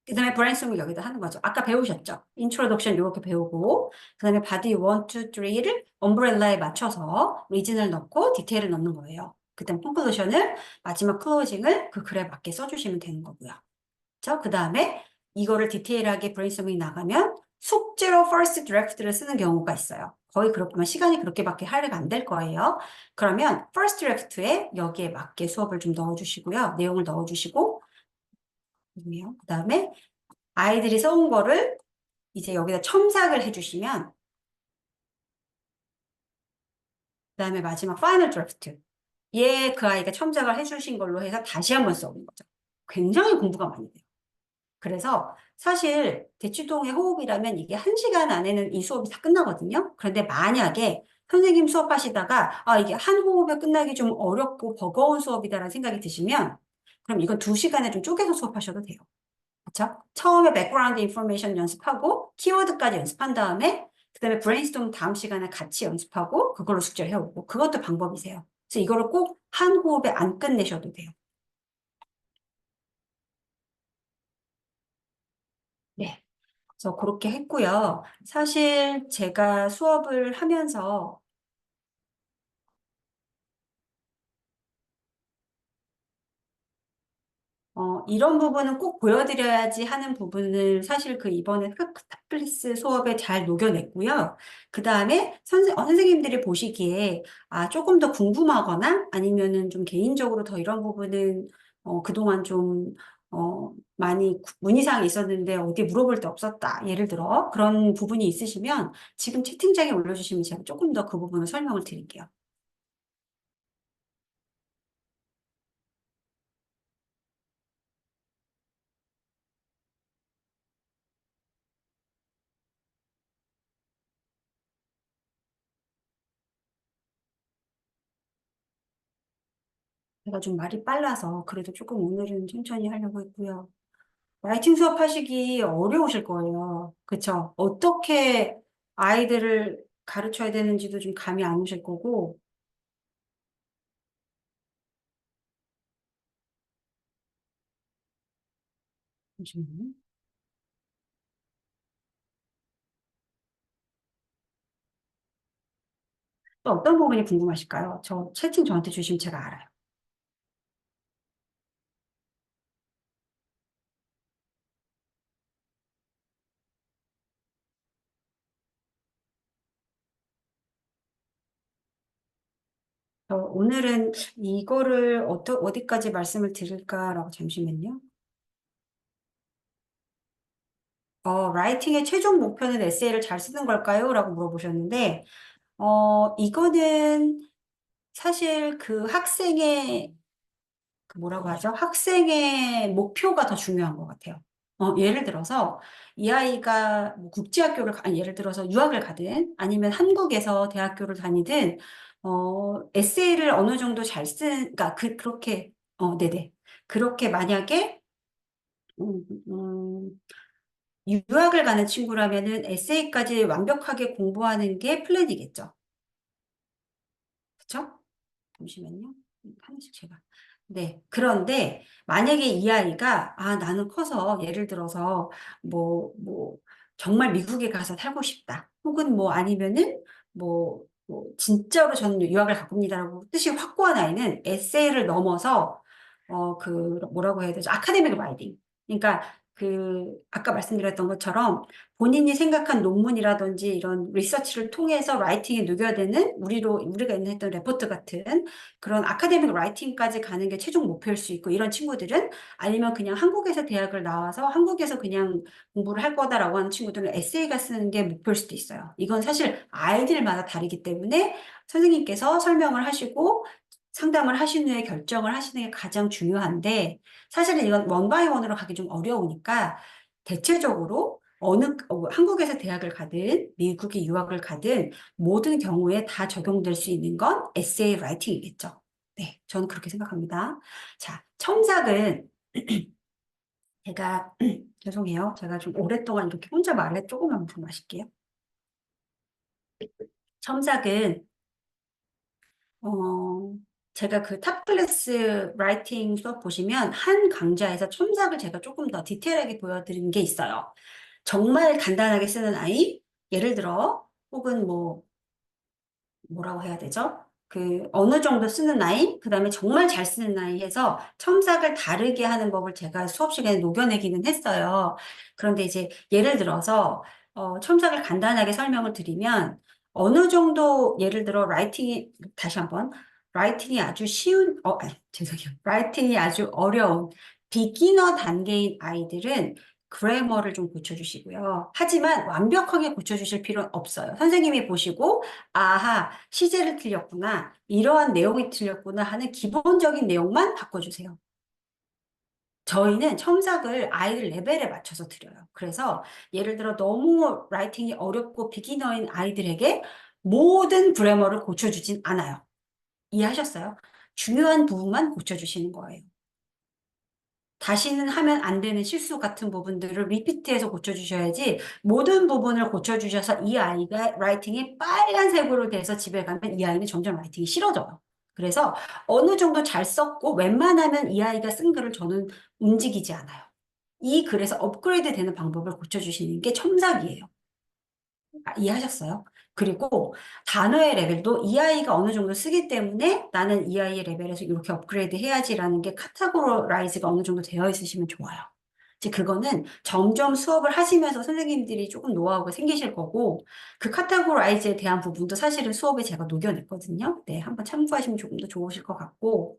그 다음에 브레인스토밍 여기다 하는 거죠. 아까 배우셨죠? 인트로덕션 이렇게 배우고 그 다음에 바디 1, 2, 3를 엄브렐라에 맞춰서 리진을 넣고 디테일을 넣는 거예요. 그 다음 콘클루션을 마지막 클로징을 그 글에 맞게 써주시면 되는 거고요. 그렇죠? 그 다음에 이거를 디테일하게 브레인스토밍이 나가면 숙제로 first draft를 쓰는 경우가 있어요. 거의 그렇구만 시간이 그렇게밖에 할애가 안 될 거예요. 그러면 first draft에 여기에 맞게 수업을 좀 넣어주시고요. 내용을 넣어주시고 그 다음에 아이들이 써온 거를 이제 여기다 첨삭을 해주시면 그 다음에 마지막 파이널 드래프트 얘 그 아이가 첨삭을 해주신 걸로 해서 다시 한번 써보는 거죠. 굉장히 공부가 많이 돼요. 그래서 사실 대치동의 호흡이라면 이게 1시간 안에는 이 수업이 다 끝나거든요. 그런데 만약에 선생님 수업하시다가 아 이게 한 호흡에 끝나기 좀 어렵고 버거운 수업이다라는 생각이 드시면 그럼 이건 2시간에 좀 쪼개서 수업하셔도 돼요. 그렇죠? 처음에 백그라운드 인포메이션 연습하고 키워드까지 연습한 다음에 그다음에 브레인스토밍 다음 시간에 같이 연습하고 그걸로 숙제를 해오고 그것도 방법이세요. 그래서 이거를 꼭 한 호흡에 안 끝내셔도 돼요. 네. 그래서 그렇게 했고요. 사실 제가 수업을 하면서 이런 부분은 꼭 보여드려야지 하는 부분을 사실 그 이번에 타블리스 수업에 잘 녹여냈고요. 그 다음에 선생님들이 보시기에 조금 더 궁금하거나 아니면은 좀 개인적으로 더 이런 부분은 그동안 좀 많이 문의사항이 있었는데 어디 물어볼 데 없었다. 예를 들어 그런 부분이 있으시면 지금 채팅창에 올려주시면 제가 조금 더 그 부분을 설명을 드릴게요. 제가 좀 말이 빨라서 그래도 조금 오늘은 천천히 하려고 했고요. 라이팅 수업 하시기 어려우실 거예요. 그쵸? 어떻게 아이들을 가르쳐야 되는지도 좀 감이 안 오실 거고, 잠시만요. 또 어떤 부분이 궁금하실까요? 저 채팅 저한테 주시면 제가 알아요. 오늘은 이거를 어디까지 말씀을 드릴까라고 잠시만요. 라이팅의 최종 목표는 에세이를 잘 쓰는 걸까요? 라고 물어보셨는데, 이거는 사실 그 학생의 그 뭐라고 하죠? 학생의 목표가 더 중요한 것 같아요. 예를 들어서 이 아이가 뭐 국제학교를 아니 예를 들어서 유학을 가든 아니면 한국에서 대학교를 다니든 에세이를 어느 정도 잘 그러니까 그렇게 네네 그렇게 만약에 음, 음, 유학을 가는 친구라면은 에세이까지 완벽하게 공부하는 게 플랜이겠죠. 그렇죠? 잠시만요. 하나씩 제가. 네. 그런데 만약에 이 아이가 나는 커서 예를 들어서 뭐 정말 미국에 가서 살고 싶다. 혹은 뭐 아니면은 진짜로 저는 유학을 갈 겁니다라고 뜻이 확고한 아이는 에세이를 넘어서 그 뭐라고 해야 되죠? 아카데믹 라이팅. 그러니까 아까 말씀드렸던 것처럼 본인이 생각한 논문이라든지 이런 리서치를 통해서 라이팅에 녹여내는 우리가 했던 레포트 같은 그런 아카데믹 라이팅까지 가는 게 최종 목표일 수 있고 이런 친구들은 아니면 그냥 한국에서 대학을 나와서 한국에서 그냥 공부를 할 거다라고 하는 친구들은 에세이가 쓰는 게 목표일 수도 있어요. 이건 사실 아이들마다 다르기 때문에 선생님께서 설명을 하시고 상담을 하신 후에 결정을 하시는 게 가장 중요한데 사실은 이건 원바이 원으로 가기 좀 어려우니까 대체적으로 한국에서 대학을 가든 미국에 유학을 가든 모든 경우에 다 적용될 수 있는 건 에세이 라이팅이겠죠. 네, 저는 그렇게 생각합니다. 자, 첨삭은 제가 죄송해요. 제가 좀 오랫동안 이렇게 혼자 말해 조금만 좀 마실게요. 첨삭은 어, 제가 그 탑클래스 라이팅 수업 보시면 한 강좌에서 첨삭을 제가 조금 더 디테일하게 보여드린 게 있어요. 정말 간단하게 쓰는 아이, 예를 들어, 혹은 뭐라고 해야 되죠? 어느 정도 쓰는 아이, 그 다음에 정말 잘 쓰는 아이 해서 첨삭을 다르게 하는 법을 제가 수업 시간에 녹여내기는 했어요. 그런데 이제 예를 들어서, 첨삭을 간단하게 설명을 드리면, 어느 정도, 예를 들어, 다시 한번, 라이팅이 아주 죄송해요. 라이팅이 아주 어려운 비기너 단계인 아이들은 그래머를 좀 고쳐주시고요. 하지만 완벽하게 고쳐주실 필요는 없어요. 선생님이 보시고, 아하, 시제를 틀렸구나. 이러한 내용이 틀렸구나 하는 기본적인 내용만 바꿔주세요. 저희는 첨삭을 아이들 레벨에 맞춰서 드려요. 그래서 예를 들어 너무 라이팅이 어렵고 비기너인 아이들에게 모든 그래머를 고쳐주진 않아요. 이해하셨어요? 중요한 부분만 고쳐주시는 거예요. 다시는 하면 안 되는 실수 같은 부분들을 리피트해서 고쳐주셔야지 모든 부분을 고쳐주셔서 이 아이가 라이팅이 빨간색으로 돼서 집에 가면 이 아이는 점점 라이팅이 싫어져요. 그래서 어느 정도 잘 썼고 웬만하면 이 아이가 쓴 글을 저는 움직이지 않아요. 이 글에서 업그레이드 되는 방법을 고쳐주시는 게 첨삭이에요. 이해하셨어요? 그리고 단어의 레벨도 이 아이가 어느 정도 쓰기 때문에 나는 이 아이의 레벨에서 이렇게 업그레이드 해야지라는 게 카테고라이즈가 어느 정도 되어 있으시면 좋아요. 이제 그거는 점점 수업을 하시면서 선생님들이 조금 노하우가 생기실 거고 그 카테고라이즈에 대한 부분도 사실은 수업에 제가 녹여냈거든요. 네, 한번 참고하시면 조금 더 좋으실 것 같고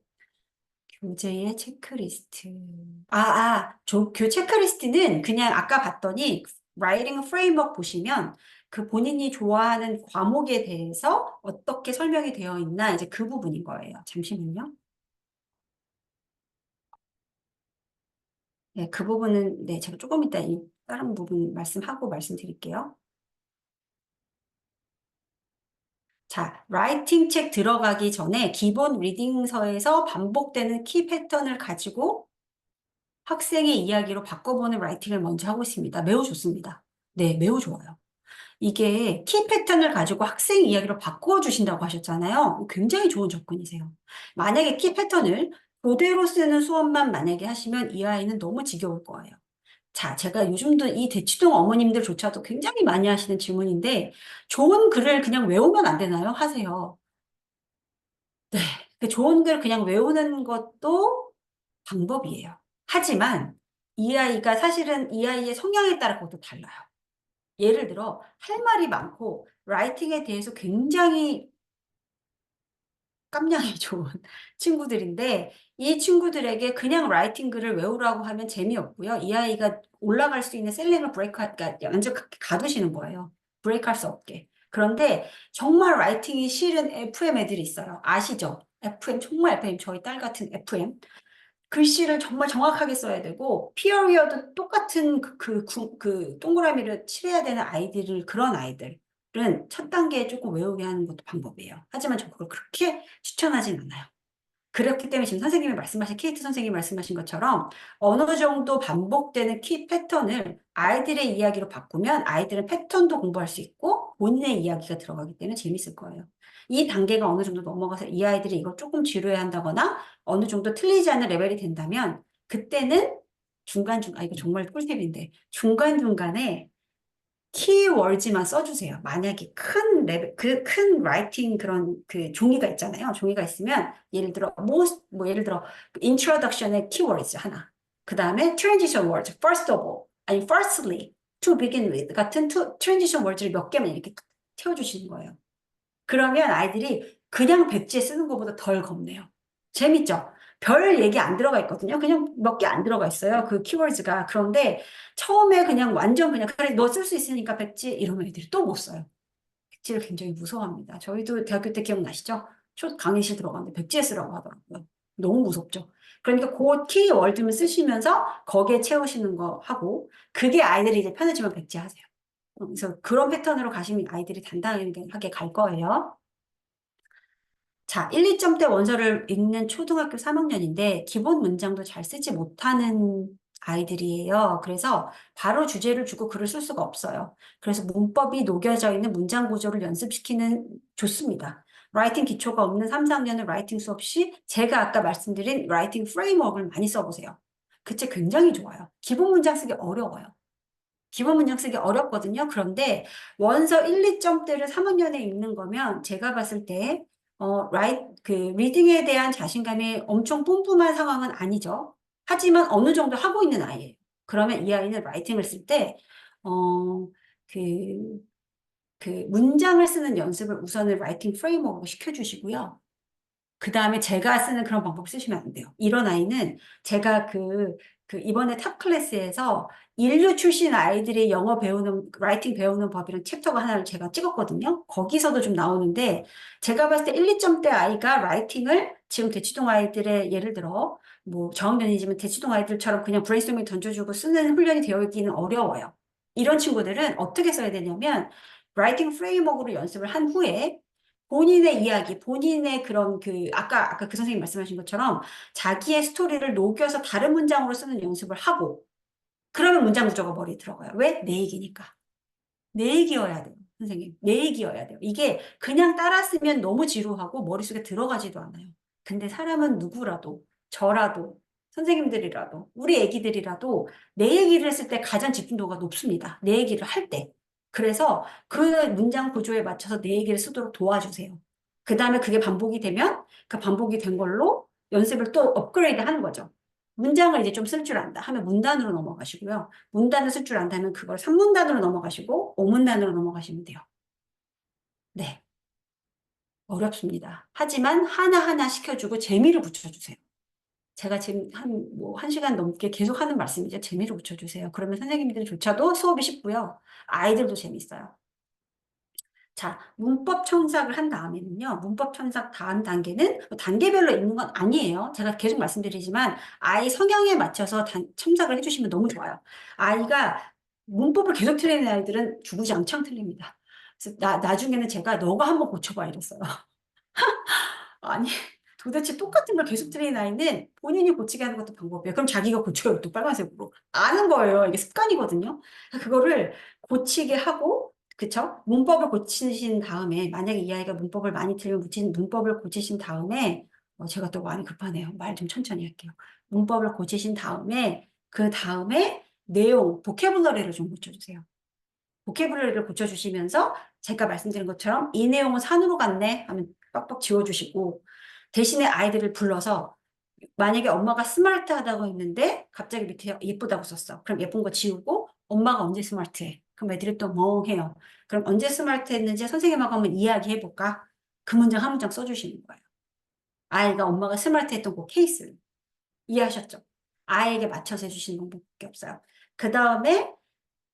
교재의 체크리스트. 체크리스트는 그냥 아까 봤더니 라이팅 프레임워크 보시면 그 본인이 좋아하는 과목에 대해서 어떻게 설명이 되어 있나 이제 그 부분인 거예요. 잠시만요. 네, 그 부분은 네, 제가 조금 이따 이 다른 부분 말씀하고 말씀드릴게요. 자, 라이팅 책 들어가기 전에 기본 리딩서에서 반복되는 키 패턴을 가지고 학생의 이야기로 바꿔보는 라이팅을 먼저 하고 있습니다. 매우 좋습니다. 네, 매우 좋아요. 이게 키 패턴을 가지고 학생 이야기로 바꿔주신다고 하셨잖아요. 굉장히 좋은 접근이세요. 만약에 키 패턴을 그대로 쓰는 수업만 만약에 하시면 이 아이는 너무 지겨울 거예요. 자, 제가 요즘도 이 대치동 어머님들조차도 굉장히 많이 하시는 질문인데, 좋은 글을 그냥 외우면 안 되나요? 하세요. 네. 그 좋은 글 그냥 외우는 것도 방법이에요. 하지만 이 아이가 사실은 이 아이의 성향에 따라 그것도 달라요. 예를 들어 할 말이 많고 라이팅에 대해서 굉장히 깜냥이 좋은 친구들인데 이 친구들에게 그냥 라이팅 글을 외우라고 하면 재미없고요. 이 아이가 올라갈 수 있는 셀링을 그러니까 완전 가두시는 거예요. 브레이크할 수 없게. 그런데 정말 라이팅이 싫은 FM 애들이 있어요. 아시죠? FM 정말 FM 저희 딸 같은 FM 글씨를 정말 정확하게 써야 되고 피어리어도 똑같은 동그라미를 칠해야 되는 그런 아이들은 첫 단계에 조금 외우게 하는 것도 방법이에요. 하지만 저 그걸 그렇게 추천하진 않아요. 그렇기 때문에 지금 케이트 선생님이 말씀하신 것처럼 어느 정도 반복되는 키 패턴을 아이들의 이야기로 바꾸면 아이들은 패턴도 공부할 수 있고 본인의 이야기가 들어가기 때문에 재밌을 거예요. 이 단계가 어느 정도 넘어가서 이 아이들이 이걸 조금 지루해 한다거나 어느 정도 틀리지 않는 레벨이 된다면 그때는 이거 정말 꿀팁인데 중간중간에 키워드만 써주세요. 만약에 큰 라이팅 종이가 있잖아요. 종이가 있으면, 예를 들어, 예를 들어, introduction의 키워드 하나. 그 다음에 transition words, first of all, 아니 firstly, to begin with 같은 transition words를 몇 개만 이렇게 채워주시는 거예요. 그러면 아이들이 그냥 백지에 쓰는 것보다 덜 겁내요. 재밌죠? 별 얘기 안 들어가 있거든요. 그냥 몇 개 안 들어가 있어요. 그 키워드가. 그런데 처음에 그냥 완전 그냥 그래 너 쓸 수 있으니까 백지 이러면 애들이 또 못 써요. 백지를 굉장히 무서워합니다. 저희도 대학교 때 기억나시죠? 초 강의실 들어갔는데 백지에 쓰라고 하더라고요. 너무 무섭죠. 그러니까 그 키워드만 쓰시면서 거기에 채우시는 거 하고 그게 아이들이 이제 편해지면 백지 하세요. 그래서 그런 패턴으로 가시면 아이들이 단단하게 갈 거예요. 자, 1, 2점대 원서를 읽는 초등학교 3학년인데 기본 문장도 잘 쓰지 못하는 아이들이에요. 그래서 바로 주제를 주고 글을 쓸 수가 없어요. 그래서 문법이 녹여져 있는 문장 구조를 연습시키는 좋습니다. 라이팅 기초가 없는 3, 4학년은 라이팅 수업 시 제가 아까 말씀드린 라이팅 프레임워크를 많이 써보세요. 그 책 굉장히 좋아요. 기본 문장 쓰기 어려워요. 기본 문장 쓰기 어렵거든요. 그런데 원서 1, 2점대를 3학년에 읽는 거면 제가 봤을 때 리딩에 대한 자신감이 엄청 뿜뿜한 상황은 아니죠. 하지만 어느 정도 하고 있는 아이예요. 그러면 이 아이는 라이팅을 쓸 때, 어, 그, 그 문장을 쓰는 연습을 우선은 라이팅 프레임워크로 시켜주시고요. 그 다음에 제가 쓰는 그런 방법 쓰시면 안 돼요. 이런 아이는 제가 이번에 탑 클래스에서 인류 출신 아이들이 영어 배우는, 라이팅 배우는 법이랑 챕터가 하나를 제가 찍었거든요. 거기서도 좀 나오는데, 제가 봤을 때 1, 2점대 아이가 라이팅을 지금 대치동 아이들의 예를 들어, 뭐 저학년이지만 대치동 아이들처럼 그냥 브레인스토밍 던져주고 쓰는 훈련이 되어 있기는 어려워요. 이런 친구들은 어떻게 써야 되냐면, 라이팅 프레임워크로 연습을 한 후에 본인의 이야기, 본인의 그런 아까 그 선생님 말씀하신 것처럼 자기의 스토리를 녹여서 다른 문장으로 쓰는 연습을 하고, 그러면 문장 구조가 머리에 들어가요. 왜? 내 얘기니까. 내 얘기여야 돼요, 선생님. 내 얘기여야 돼요. 이게 그냥 따라 쓰면 너무 지루하고 머릿속에 들어가지도 않아요. 근데 사람은 누구라도, 저라도, 선생님들이라도, 우리 애기들이라도 내 얘기를 했을 때 가장 집중도가 높습니다. 내 얘기를 할 때. 그래서 그 문장 구조에 맞춰서 내 얘기를 쓰도록 도와주세요. 그 다음에 그게 반복이 되면 그 반복이 된 걸로 연습을 또 업그레이드 하는 거죠. 문장을 이제 좀 쓸 줄 안다 하면 문단으로 넘어가시고요. 문단을 쓸 줄 안다면 그걸 3문단으로 넘어가시고 5문단으로 넘어가시면 돼요. 네, 어렵습니다. 하지만 하나하나 시켜주고 재미를 붙여주세요. 제가 지금 뭐, 1시간 넘게 계속 하는 말씀이죠. 재미를 붙여주세요. 그러면 선생님들조차도 수업이 쉽고요. 아이들도 재밌어요. 자, 문법 첨삭을 한 다음에는요, 문법 첨삭 다음 단계는 뭐 단계별로 읽는 건 아니에요. 제가 계속 말씀드리지만, 아이 성향에 맞춰서 첨삭을 해주시면 너무 좋아요. 아이가 문법을 계속 틀리는 아이들은 주구장창 틀립니다. 그래서 나중에는 제가 너가 한번 고쳐봐 이랬어요. 아니, 도대체 똑같은 걸 계속 틀리는 아이는 본인이 고치게 하는 것도 방법이에요. 그럼 자기가 고쳐요. 또 빨간색으로. 아는 거예요. 이게 습관이거든요. 그거를 고치게 하고, 그쵸? 문법을 고치신 다음에, 만약에 이 아이가 문법을 많이 틀리면 문법을 고치신 다음에, 제가 또 많이 급하네요. 말 좀 천천히 할게요. 문법을 고치신 다음에, 그 다음에 내용, 보캐블러리를 좀 고쳐주세요. 보캐블러리를 고쳐주시면서 제가 말씀드린 것처럼 이 내용은 산으로 갔네 하면 빡빡 지워주시고 대신에 아이들을 불러서 만약에 엄마가 스마트하다고 했는데 갑자기 밑에 예쁘다고 썼어. 그럼 예쁜 거 지우고 엄마가 언제 스마트해? 그럼 애들이 또 멍해요. 그럼 언제 스마트했는지 선생님하고 한번 이야기해볼까? 그 문장 한 문장 써주시는 거예요. 아이가 엄마가 스마트했던 그 케이스를. 이해하셨죠? 아이에게 맞춰서 해주시는 방법밖에 없어요. 그 다음에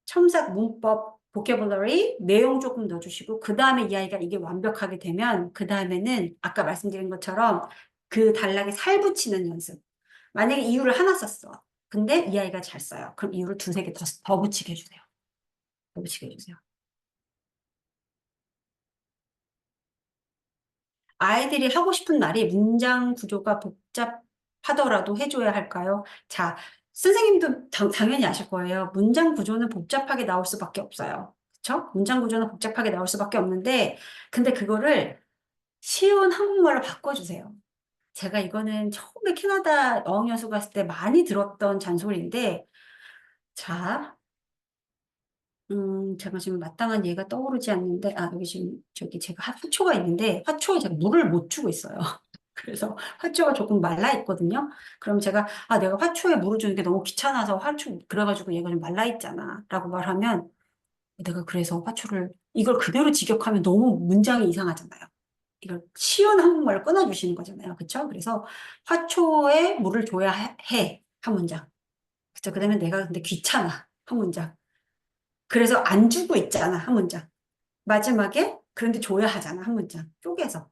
첨삭 문법, vocabulary, 내용 조금 넣어주시고, 그 다음에 이 아이가 이게 완벽하게 되면, 그 다음에는 아까 말씀드린 것처럼 그 단락에 살 붙이는 연습. 만약에 이유를 하나 썼어. 근데 이 아이가 잘 써요. 그럼 이유를 두세 개 더 붙이게 해주세요. 더 붙이게 해주세요. 아이들이 하고 싶은 말이 문장 구조가 복잡하더라도 해줘야 할까요? 자, 선생님도 당연히 아실 거예요. 문장 구조는 복잡하게 나올 수밖에 없어요. 그쵸? 문장 구조는 복잡하게 나올 수밖에 없는데, 근데 그거를 쉬운 한국말로 바꿔주세요. 제가 이거는 처음에 캐나다 어학연수 갔을 때 많이 들었던 잔소리인데, 자, 제가 지금 마땅한 예가 떠오르지 않는데, 여기 지금 저기 제가 화초가 있는데, 화초에 제가 물을 못 주고 있어요. 그래서 화초가 조금 말라 있거든요. 그럼 제가, 아, 내가 화초에 물을 주는 게 너무 귀찮아서 그래가지고 얘가 좀 말라 있잖아. 라고 말하면 내가 그래서 화초를, 이걸 그대로 직역하면 너무 문장이 이상하잖아요. 이걸 쉬운 한국말로 끊어주시는 거잖아요. 그쵸? 그래서 화초에 물을 줘야 해. 한 문장. 그쵸? 그 다음에 내가 근데 귀찮아. 한 문장. 그래서 안 주고 있잖아. 한 문장. 마지막에 그런데 줘야 하잖아. 한 문장. 쪼개서.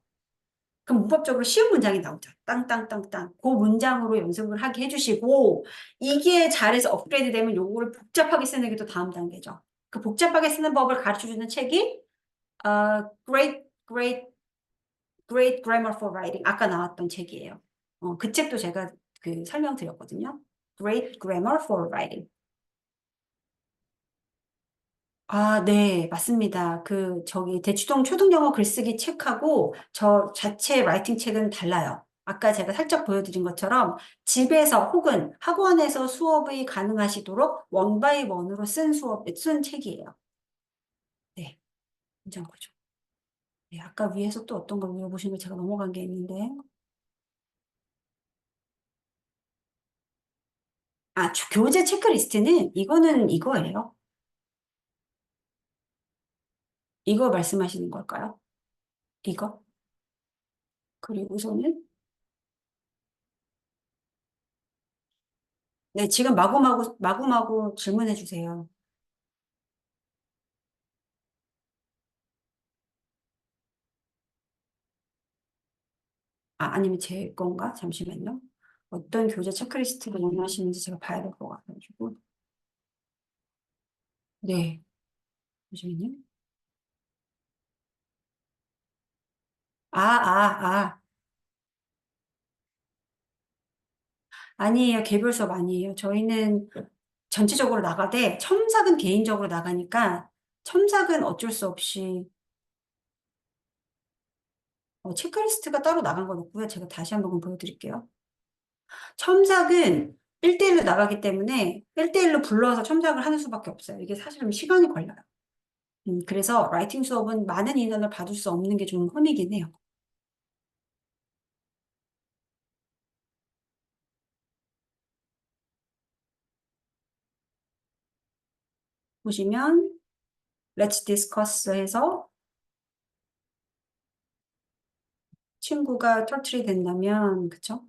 그럼 문법적으로 쉬운 문장이 나오죠. 땅땅땅땅. 그 문장으로 연습을 하게 해주시고, 이게 잘해서 업그레이드 되면 요거를 복잡하게 쓰는 게 또 다음 단계죠. 그 복잡하게 쓰는 법을 가르쳐주는 책이, Great, Great Grammar for Writing. 아까 나왔던 책이에요. 그 책도 제가 그 설명드렸거든요. Great Grammar for Writing. 아, 네, 맞습니다. 저기, 대치동 초등영어 글쓰기 책하고 저 자체 라이팅 책은 달라요. 아까 제가 살짝 보여드린 것처럼 집에서 혹은 학원에서 수업이 가능하시도록 원 바이 원으로 쓴 책이에요. 네, 굉장히 거죠. 네, 아까 위에서 또 어떤 걸 물어보신 걸 제가 넘어간 게 있는데. 아, 교재 체크리스트는 이거는 이거예요. 이거 말씀하시는 걸까요? 이거? 그리고서는, 네, 지금 마구마구 질문해 주세요. 아, 아니면 제 건가? 잠시만요. 어떤 교재 체크리스트를 원하시는지 제가 봐야 될 것 같아가지고. 네, 잠시만요. 아. 아니에요. 개별 수업 아니에요. 저희는 전체적으로 나가되 첨삭은 개인적으로 나가니까 첨삭은 어쩔 수 없이 체크리스트가 따로 나간 건 없고요. 제가 다시 한번 보여드릴게요. 첨삭은 1대1로 나가기 때문에 1대1로 불러서 첨삭을 하는 수밖에 없어요. 이게 사실은 시간이 걸려요. 그래서 라이팅 수업은 많은 인원을 받을 수 없는 게 좀 흠이긴 해요. 보시면 Let's discuss 해서 친구가 터틀이 된다면, 그쵸?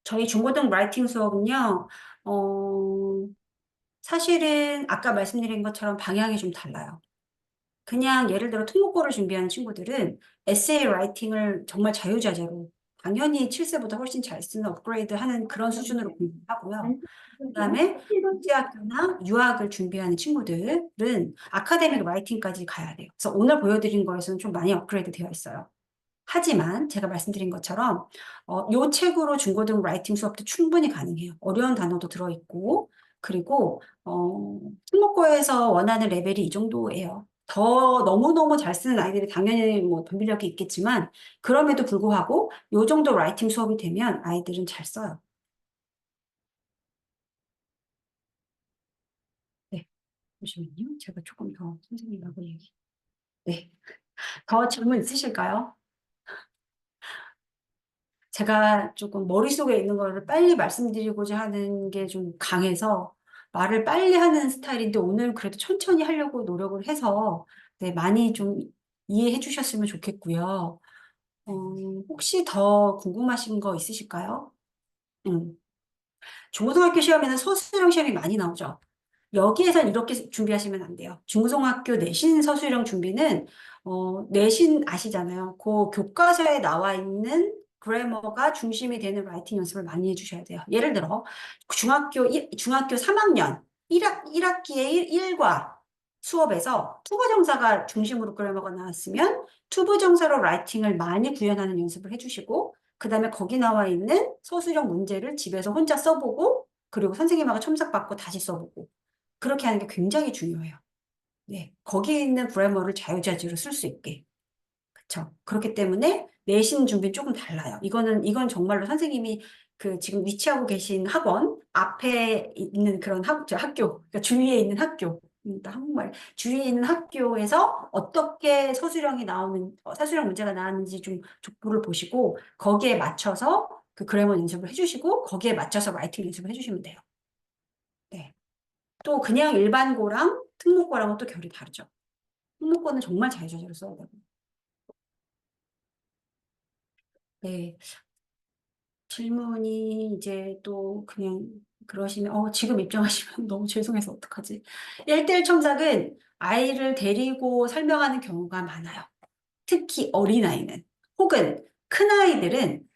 저희 중고등 라이팅 수업은요, 어, 사실은 아까 말씀드린 것처럼 방향이 좀 달라요. 그냥 예를 들어 특목고를 준비하는 친구들은 에세이 라이팅을 정말 자유자재로 당연히 7세보다 훨씬 잘 쓰는 업그레이드 하는 그런 수준으로 공부하고요. 그다음에 국제학교나 유학을 준비하는 친구들은 아카데믹 라이팅까지 가야 돼요. 그래서 오늘 보여드린 거에서는 좀 많이 업그레이드 되어 있어요. 하지만 제가 말씀드린 것처럼 요 책으로 중고등 라이팅 수업도 충분히 가능해요. 어려운 단어도 들어있고 그리고 특목고에서 원하는 레벨이 이 정도예요. 더 너무너무 잘 쓰는 아이들이 당연히 뭐 변별력이 있겠지만 그럼에도 불구하고 요 정도 라이팅 수업이 되면 아이들은 잘 써요. 네, 잠시만요. 제가 조금 더 선생님하고 얘기. 네, 더 질문 있으실까요? 제가 조금 머릿속에 있는 거를 빨리 말씀드리고자 하는 게 좀 강해서 말을 빨리 하는 스타일인데 오늘 그래도 천천히 하려고 노력을 해서 네, 많이 좀 이해해 주셨으면 좋겠고요. 어, 혹시 더 궁금하신 거 있으실까요? 음. 중고등학교 시험에는 서술형 시험이 많이 나오죠. 여기에선 이렇게 준비하시면 안 돼요. 중고등학교 내신 서술형 준비는 내신 아시잖아요. 그 교과서에 나와 있는 그래머가 중심이 되는 라이팅 연습을 많이 해주셔야 돼요. 예를 들어 중학교 3학년 1학기의 1과 수업에서 투부정사가 중심으로 그래머가 나왔으면 투부정사로 라이팅을 많이 구현하는 연습을 해주시고 그다음에 거기 나와 있는 서술형 문제를 집에서 혼자 써보고 그리고 선생님하고 첨삭받고 다시 써보고 그렇게 하는 게 굉장히 중요해요. 네. 거기에 있는 그래머를 자유자재로 쓸 수 있게. 그쵸. 그렇기 때문에 내신 준비는 조금 달라요. 이건 정말로 선생님이 그 지금 위치하고 계신 학원 앞에 있는 그런 저 학교, 그러니까 주위에 있는 학교. 한국말. 주위에 있는 학교에서 어떻게 서술형이 나오는, 서술형 문제가 나왔는지 좀 족보를 보시고, 거기에 맞춰서 그 그래머 연습을 해주시고, 거기에 맞춰서 라이팅 연습을 해주시면 돼요. 네. 또 그냥 일반고랑 특목고랑은 또 결이 다르죠. 특목고는 정말 자유자재로 써야 되고. 네. 질문이 이제 또 그냥 그러시면, 지금 입장하시면 너무 죄송해서 어떡하지? 1대1 첨삭은 아이를 데리고 설명하는 경우가 많아요. 특히 어린아이는. 혹은 큰아이들은,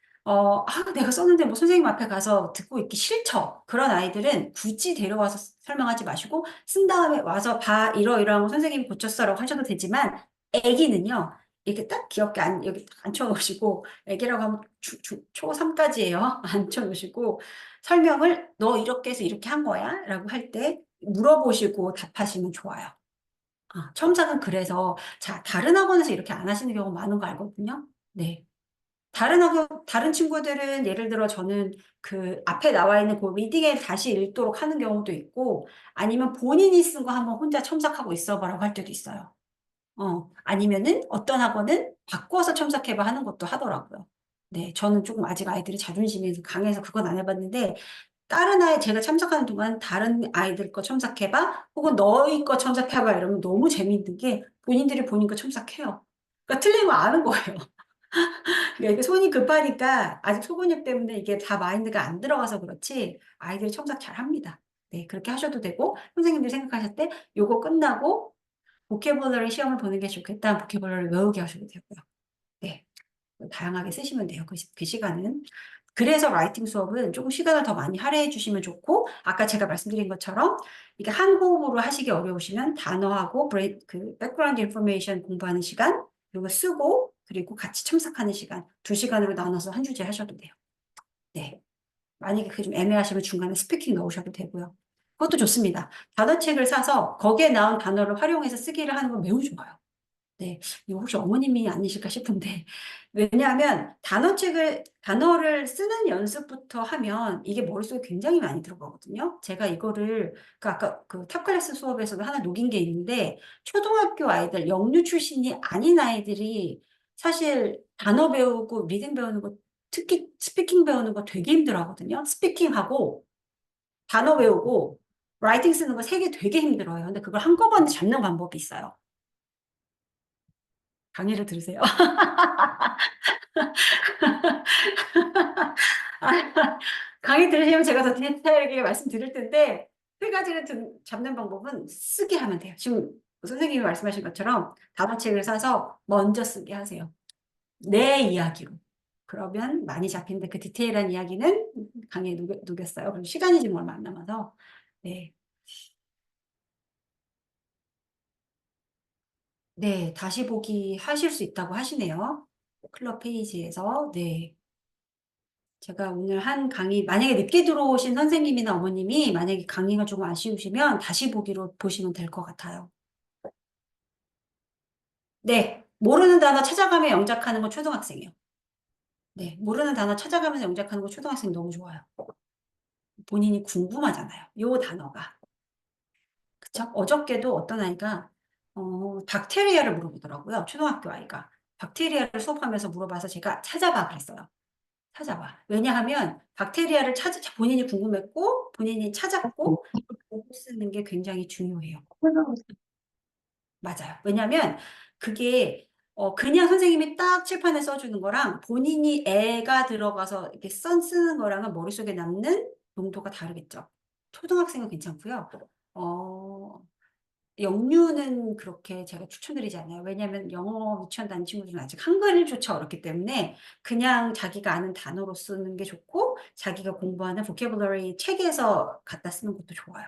내가 썼는데 뭐 선생님 앞에 가서 듣고 있기 싫죠. 그런 아이들은 굳이 데려와서 설명하지 마시고, 쓴 다음에 와서 봐, 이러이러한 거 선생님이 고쳤어라고 하셔도 되지만, 애기는요, 이렇게 딱 귀엽게 여기 딱 앉혀놓으시고, 애기라고 하면 초3까지예요. 앉혀놓으시고, 설명을 너 이렇게 해서 이렇게 한 거야? 라고 할 때 물어보시고 답하시면 좋아요. 첨삭은 그래서, 자, 다른 학원에서 이렇게 안 하시는 경우 많은 거 알거든요. 네. 다른 친구들은 예를 들어 저는 그 앞에 나와 있는 그 리딩에 다시 읽도록 하는 경우도 있고, 아니면 본인이 쓴 거 한번 혼자 첨삭하고 있어봐라고 할 때도 있어요. 아니면은 어떤 학원은 바꿔서 첨삭해봐 하는 것도 하더라고요. 네, 저는 조금 아직 아이들이 자존심이 강해서 그건 안 해봤는데, 다른 아이 제가 참석하는 동안 다른 아이들 거 첨삭해봐 혹은 너희 거 첨삭해봐 이러면 너무 재밌는 게 본인들이 본인 거 첨삭해요. 그러니까 틀린 거 아는 거예요. 그러니까 이게 손이 급하니까 아직 초근육 때문에 이게 다 마인드가 안 들어가서 그렇지 아이들이 첨삭 잘 합니다. 네, 그렇게 하셔도 되고 선생님들이 생각하실 때 요거 끝나고 보케블러리 시험을 보는 게 좋겠다. 보케블러리 외우게 하셔도 되고요. 네. 다양하게 쓰시면 돼요. 그 시간은. 그래서 라이팅 수업은 조금 시간을 더 많이 할애해 주시면 좋고, 아까 제가 말씀드린 것처럼, 이게 한 호흡으로 하시기 어려우시면 단어하고 그 백그라운드 인포메이션 공부하는 시간, 그리고 쓰고, 그리고 같이 첨삭하는 시간, 2시간으로 나눠서 한 주제 하셔도 돼요. 네. 만약에 그게 좀 애매하시면 중간에 스피킹 넣으셔도 되고요. 그것도 좋습니다. 단어책을 사서 거기에 나온 단어를 활용해서 쓰기를 하는 건 매우 좋아요. 네, 이거 혹시 어머님이 아니실까 싶은데, 왜냐하면 단어를 쓰는 연습부터 하면 이게 머릿속에 굉장히 많이 들어가거든요. 제가 이거를, 아까 그 탑클래스 수업에서도 하나 녹인 게 있는데, 초등학교 아이들, 영유 출신이 아닌 아이들이 사실 단어 배우고 리딩 배우는 거, 특히 스피킹 배우는 거 되게 힘들어 하거든요. 스피킹하고 단어 외우고 라이팅 쓰는 거 세 개 되게 힘들어요. 근데 그걸 한꺼번에 잡는 방법이 있어요. 강의를 들으세요. 강의 들으시면 제가 더 디테일하게 말씀드릴 텐데, 세 가지를 잡는 방법은 쓰게 하면 돼요. 지금 선생님이 말씀하신 것처럼 단어책을 사서 먼저 쓰게 하세요. 내 이야기로. 그러면 많이 잡히는데 그 디테일한 이야기는 강의에 녹였어요. 그리고 시간이 지금 얼마 안 남아서. 네. 네, 다시 보기 하실 수 있다고 하시네요. 클럽 페이지에서. 네. 제가 오늘 한 강의, 만약에 늦게 들어오신 선생님이나 어머님이 만약에 강의가 조금 아쉬우시면 다시 보기로 보시면 될 것 같아요. 네. 모르는 단어 찾아가며 영작하는 건 초등학생이요. 네. 모르는 단어 찾아가면서 영작하는 거 초등학생 너무 좋아요. 본인이 궁금하잖아요. 요 단어가. 그쵸? 어저께도 어떤 아이가, 박테리아를 물어보더라고요. 초등학교 아이가. 박테리아를 수업하면서 물어봐서 제가 찾아봐 그랬어요. 찾아봐. 왜냐하면 박테리아를 본인이 궁금했고, 본인이 찾았고, 보고 쓰는 게 굉장히 중요해요. 맞아요. 왜냐하면 그게 그냥 선생님이 딱 칠판에 써주는 거랑 본인이 애가 들어가서 이렇게 쓰는 거랑은 머릿속에 남는 농도가 다르겠죠. 초등학생은 괜찮고요. 어, 영유는 그렇게 제가 추천드리지 않아요. 왜냐하면 영어 유치원 다니는 친구들은 아직 한글조차 어렵기 때문에 그냥 자기가 아는 단어로 쓰는 게 좋고 자기가 공부하는 vocabulary 책에서 갖다 쓰는 것도 좋아요.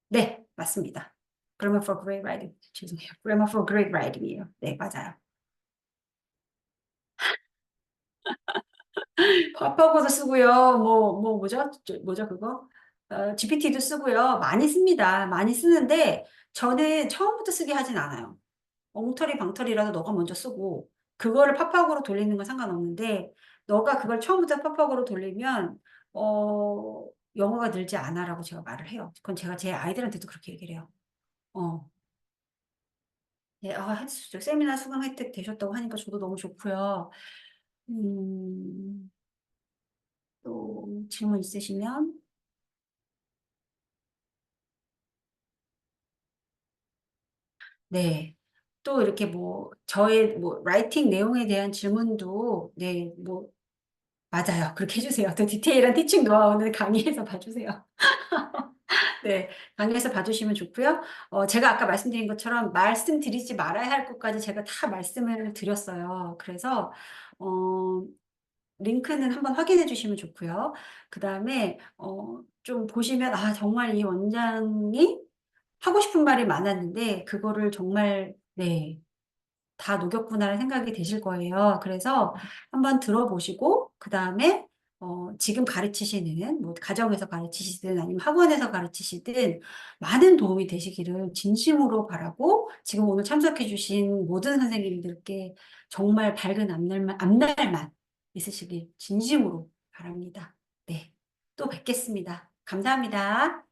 네, 맞습니다. Grammar for Great Writing. 죄송해요. Grammar for Great Writing이에요. 네, 맞아요. 파파고도 쓰고요. 뭐죠? 뭐죠, 그거? GPT도 쓰고요. 많이 씁니다. 많이 쓰는데 저는 처음부터 쓰게 하진 않아요. 엉터리 방터리라도 너가 먼저 쓰고 그거를 팝업으로 돌리는 건 상관없는데 너가 그걸 처음부터 팝업으로 돌리면 어 영어가 늘지 않아라고 제가 말을 해요. 그건 제가 제 아이들한테도 그렇게 얘기를 해요. 어. 네, 세미나 수강 혜택 되셨다고 하니까 저도 너무 좋고요. 음, 또 질문 있으시면, 네. 또 이렇게 뭐, 저의 뭐, 라이팅 내용에 대한 질문도, 네, 뭐, 맞아요. 그렇게 해주세요. 더 디테일한 티칭 노하우는 강의에서 봐주세요. 네, 강의에서 봐주시면 좋고요. 제가 아까 말씀드린 것처럼 말씀드리지 말아야 할 것까지 제가 다 말씀을 드렸어요. 그래서, 어, 링크는 한번 확인해 주시면 좋고요. 그 다음에, 좀 보시면, 아, 정말 이 원장이 하고 싶은 말이 많았는데, 그거를 정말, 네, 다 녹였구나라는 생각이 드실 거예요. 그래서 한번 들어보시고, 그 다음에, 지금 가르치시는, 뭐, 가정에서 가르치시든 아니면 학원에서 가르치시든 많은 도움이 되시기를 진심으로 바라고, 지금 오늘 참석해주신 모든 선생님들께 정말 밝은 앞날만 있으시길 진심으로 바랍니다. 네. 또 뵙겠습니다. 감사합니다.